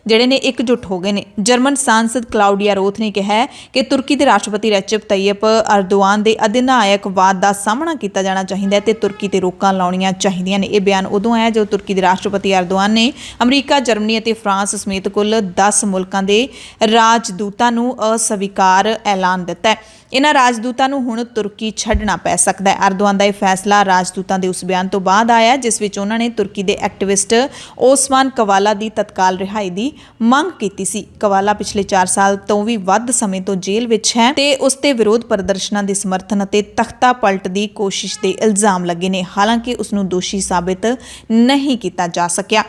S1: ਜਿਹੜੇ ਨੇ ਇਕਜੁੱਟ ਹੋ ਗਏ ਨੇ। ਜਰਮਨ ਸਾਂਸਦ ਕਲਾਉਡੀਆ ਰੋਥ ਨੇ ਕਿਹਾ ਹੈ ਕਿ ਤੁਰਕੀ ਦੇ ਰਾਸ਼ਟਰਪਤੀ ਰੈਚਪ ਤਈਅਪ ਅਰਦੋਆਨ ਦੇ ਅਧਿਨਾਇਕਵਾਦ ਦਾ ਸਾਹਮਣਾ ਕੀਤਾ ਜਾਣਾ ਚਾਹੀਦਾ ਹੈ ਤੇ ਤੁਰਕੀ ਤੇ ਰੋਕਾਂ ਲਾਉਣੀਆਂ ਚਾਹੀਦੀਆਂ ਨੇ। ਇਹ ਬਿਆਨ ਉਦੋਂ ਆਇਆ ਜਦੋਂ ਤੁਰਕੀ ਦੇ ਰਾਸ਼ਟਰਪਤੀ ਅਰਦੋਆਨ ਨੇ ਅਮਰੀਕਾ, ਜਰਮਨੀ ਅਤੇ ਫਰਾਂਸ ਸਮੇਤ ਕੁੱਲ 10 ਮੁਲਕਾਂ ਦੇ ਰਾਜਦੂਤਾਂ ਨੂੰ ਅਸਵੀਕਾਰ ਐਲਾਨ ਦਿੱਤਾ ਹੈ। ਇਹਨਾਂ ਰਾਜਦੂਤਾਂ ਨੂੰ ਹੁਣ ਤੁਰਕੀ ਛੱਡਣਾ ਪੈ ਸਕਦਾ ਹੈ। ਅਰਦੋਆਨ ਦਾ ਇਹ ਫੈਸਲਾ ਰਾਜਦੂਤਾਂ ਦੇ ਉਸ ਬਿਆਨ ਤੋਂ ਬਾਅਦ ਆਇਆ ਜਿਸ ਵਿੱਚ ਉਹਨਾਂ ਨੇ ਤੁਰਕੀ ਦੇ ਐਕਟਿਵਿਸਟ ਓਸਮਾਨ ਕਵਾਲਾ ਦੀ ਤਤਕਾਲ ਰਿਹਾਈ ਦੀ ਮੰਗ ਕੀਤੀ ਸੀ। ਕਵਾਲਾ ਪਿਛਲੇ 4 ਸਾਲ ਤੋਂ ਵੀ ਵੱਧ ਸਮੇਂ ਤੋਂ ਜੇਲ੍ਹ ਵਿੱਚ ਹੈ ਤੇ ਉਸ ਤੇ ਵਿਰੋਧ ਪ੍ਰਦਰਸ਼ਨਾਂ ਦੇ ਸਮਰਥਨ ਅਤੇ ਤਖਤਾ ਪਲਟ ਦੀ ਕੋਸ਼ਿਸ਼ ਦੇ ਇਲਜ਼ਾਮ ਲੱਗੇ ਨੇ। ਹਾਲਾਂਕਿ ਉਸ ਨੂੰ ਦੋਸ਼ੀ ਸਾਬਿਤ ਨਹੀਂ ਕੀਤਾ ਜਾ ਸਕਿਆ।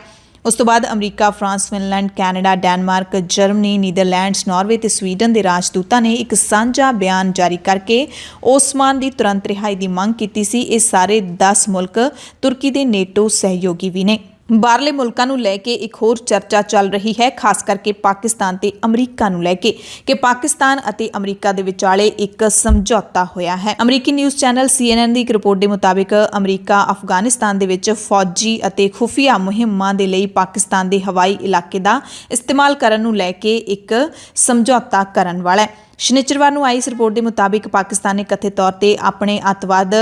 S1: ਉਸ ਤੋਂ ਬਾਅਦ America, France, Finland, Canada, Denmark, Germany, Netherlands, Norway ਤੇ ਸਵੀਡਨ ਦੇ ਰਾਜਦੂਤਾਂ ਨੇ ਇੱਕ ਸਾਂਝਾ ਬਿਆਨ ਜਾਰੀ ਕਰਕੇ ਓਸਮਾਨ ਦੀ ਤੁਰੰਤ ਰਿਹਾਈ ਦੀ ਮੰਗ ਕੀਤੀ ਸੀ। ਇਹ ਸਾਰੇ 10 ਮੁਲਕ ਤੁਰਕੀ ਦੇ ਨੇਟੋ ਸਹਿਯੋਗੀ ਵੀ ਨੇ। ਬਾਹਰਲੇ ਮੁਲਕਾਂ ਨੂੰ ਲੈ ਕੇ ਇੱਕ ਹੋਰ ਚਰਚਾ ਚੱਲ ਰਹੀ ਹੈ, ਖਾਸ ਕਰਕੇ ਪਾਕਿਸਤਾਨ ਤੇ ਅਮਰੀਕਾ ਨੂੰ ਲੈ ਕੇ ਕਿ ਪਾਕਿਸਤਾਨ ਅਤੇ ਅਮਰੀਕਾ ਦੇ ਵਿਚਾਲੇ ਇੱਕ ਸਮਝੌਤਾ ਹੋਇਆ ਹੈ। ਅਮਰੀਕੀ ਨਿਊਜ਼ ਚੈਨਲ CNN ਦੀ ਇੱਕ ਰਿਪੋਰਟ ਦੇ ਮੁਤਾਬਿਕ ਅਮਰੀਕਾ ਅਫਗਾਨਿਸਤਾਨ ਦੇ ਵਿੱਚ ਫੌਜੀ ਅਤੇ ਖੁਫੀਆ ਮੁਹਿੰਮਾਂ ਦੇ ਲਈ ਪਾਕਿਸਤਾਨ ਦੇ ਹਵਾਈ ਇਲਾਕੇ ਦਾ ਇਸਤੇਮਾਲ ਕਰਨ ਨੂੰ ਲੈ ਕੇ ਇੱਕ ਸਮਝੌਤਾ ਕਰਨ ਵਾਲਾ ਹੈ। ਸ਼ਨੀਚਰਵਾਰ ਨੂੰ ਆਈ ਇਸ ਰਿਪੋਰਟ ਦੇ ਮੁਤਾਬਿਕ ਪਾਕਿਸਤਾਨ ਨੇ ਕਥਿਤ ਤੌਰ ਤੇ ਆਪਣੇ ਅੱਤਵਾਦ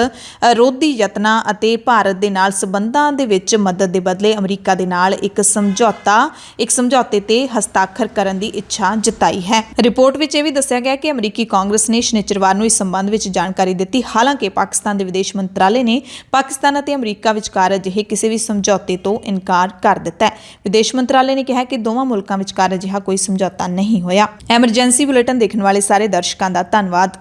S1: ਰੋਧੀ ਯਤਨਾਂ ਅਤੇ ਭਾਰਤ ਦੇ ਨਾਲ ਸਬੰਧਾਂ ਦੇ ਵਿੱਚ ਮਦਦ ਦੇ ਬਦਲੇ ਅਮਰੀਕਾ ਦੇ ਨਾਲ ਇੱਕ ਸਮਝੌਤੇ ਤੇ ਹਸਤਾਖਰ ਕਰਨ ਦੀ ਇੱਛਾ ਜਤਾਈ ਹੈ। ਰਿਪੋਰਟ ਵਿੱਚ ਇਹ ਵੀ ਦੱਸਿਆ ਗਿਆ ਕਿ ਅਮਰੀਕੀ ਕਾਂਗਰਸ ਨੇ ਸ਼ਨੀਚਰਵਾਰ ਨੂੰ ਇਸ ਸੰਬੰਧ ਵਿੱਚ ਜਾਣਕਾਰੀ ਦਿੱਤੀ। ਹਾਲਾਂਕਿ ਪਾਕਿਸਤਾਨ ਦੇ ਵਿਦੇਸ਼ ਮੰਤਰਾਲੇ ਨੇ ਪਾਕਿਸਤਾਨ ਅਤੇ ਅਮਰੀਕਾ ਵਿਚਕਾਰ ਅਜਿਹੇ ਕਿਸੇ ਵੀ ਸਮਝੌਤੇ ਤੋਂ ਇਨਕਾਰ ਕਰ ਦਿੱਤਾ ਹੈ। ਵਿਦੇਸ਼ ਮੰਤਰਾਲੇ ਨੇ ਕਿਹਾ ਕਿ ਦੋਵਾਂ ਮੁਲਕਾਂ ਵਿਚਕਾਰ ਅਜਿਹਾ ਕੋਈ ਸਮਝੌਤਾ ਨਹੀਂ ਹੋਇਆ। ਐਮਰਜੈਂਸੀ ਬੁਲੇਟਿਨ ਦੇਖਣ ਵਾਲੇ ਸਾਰੇ ਦਰਸ਼ਕਾਂ ਦਾ ਧੰਨਵਾਦ।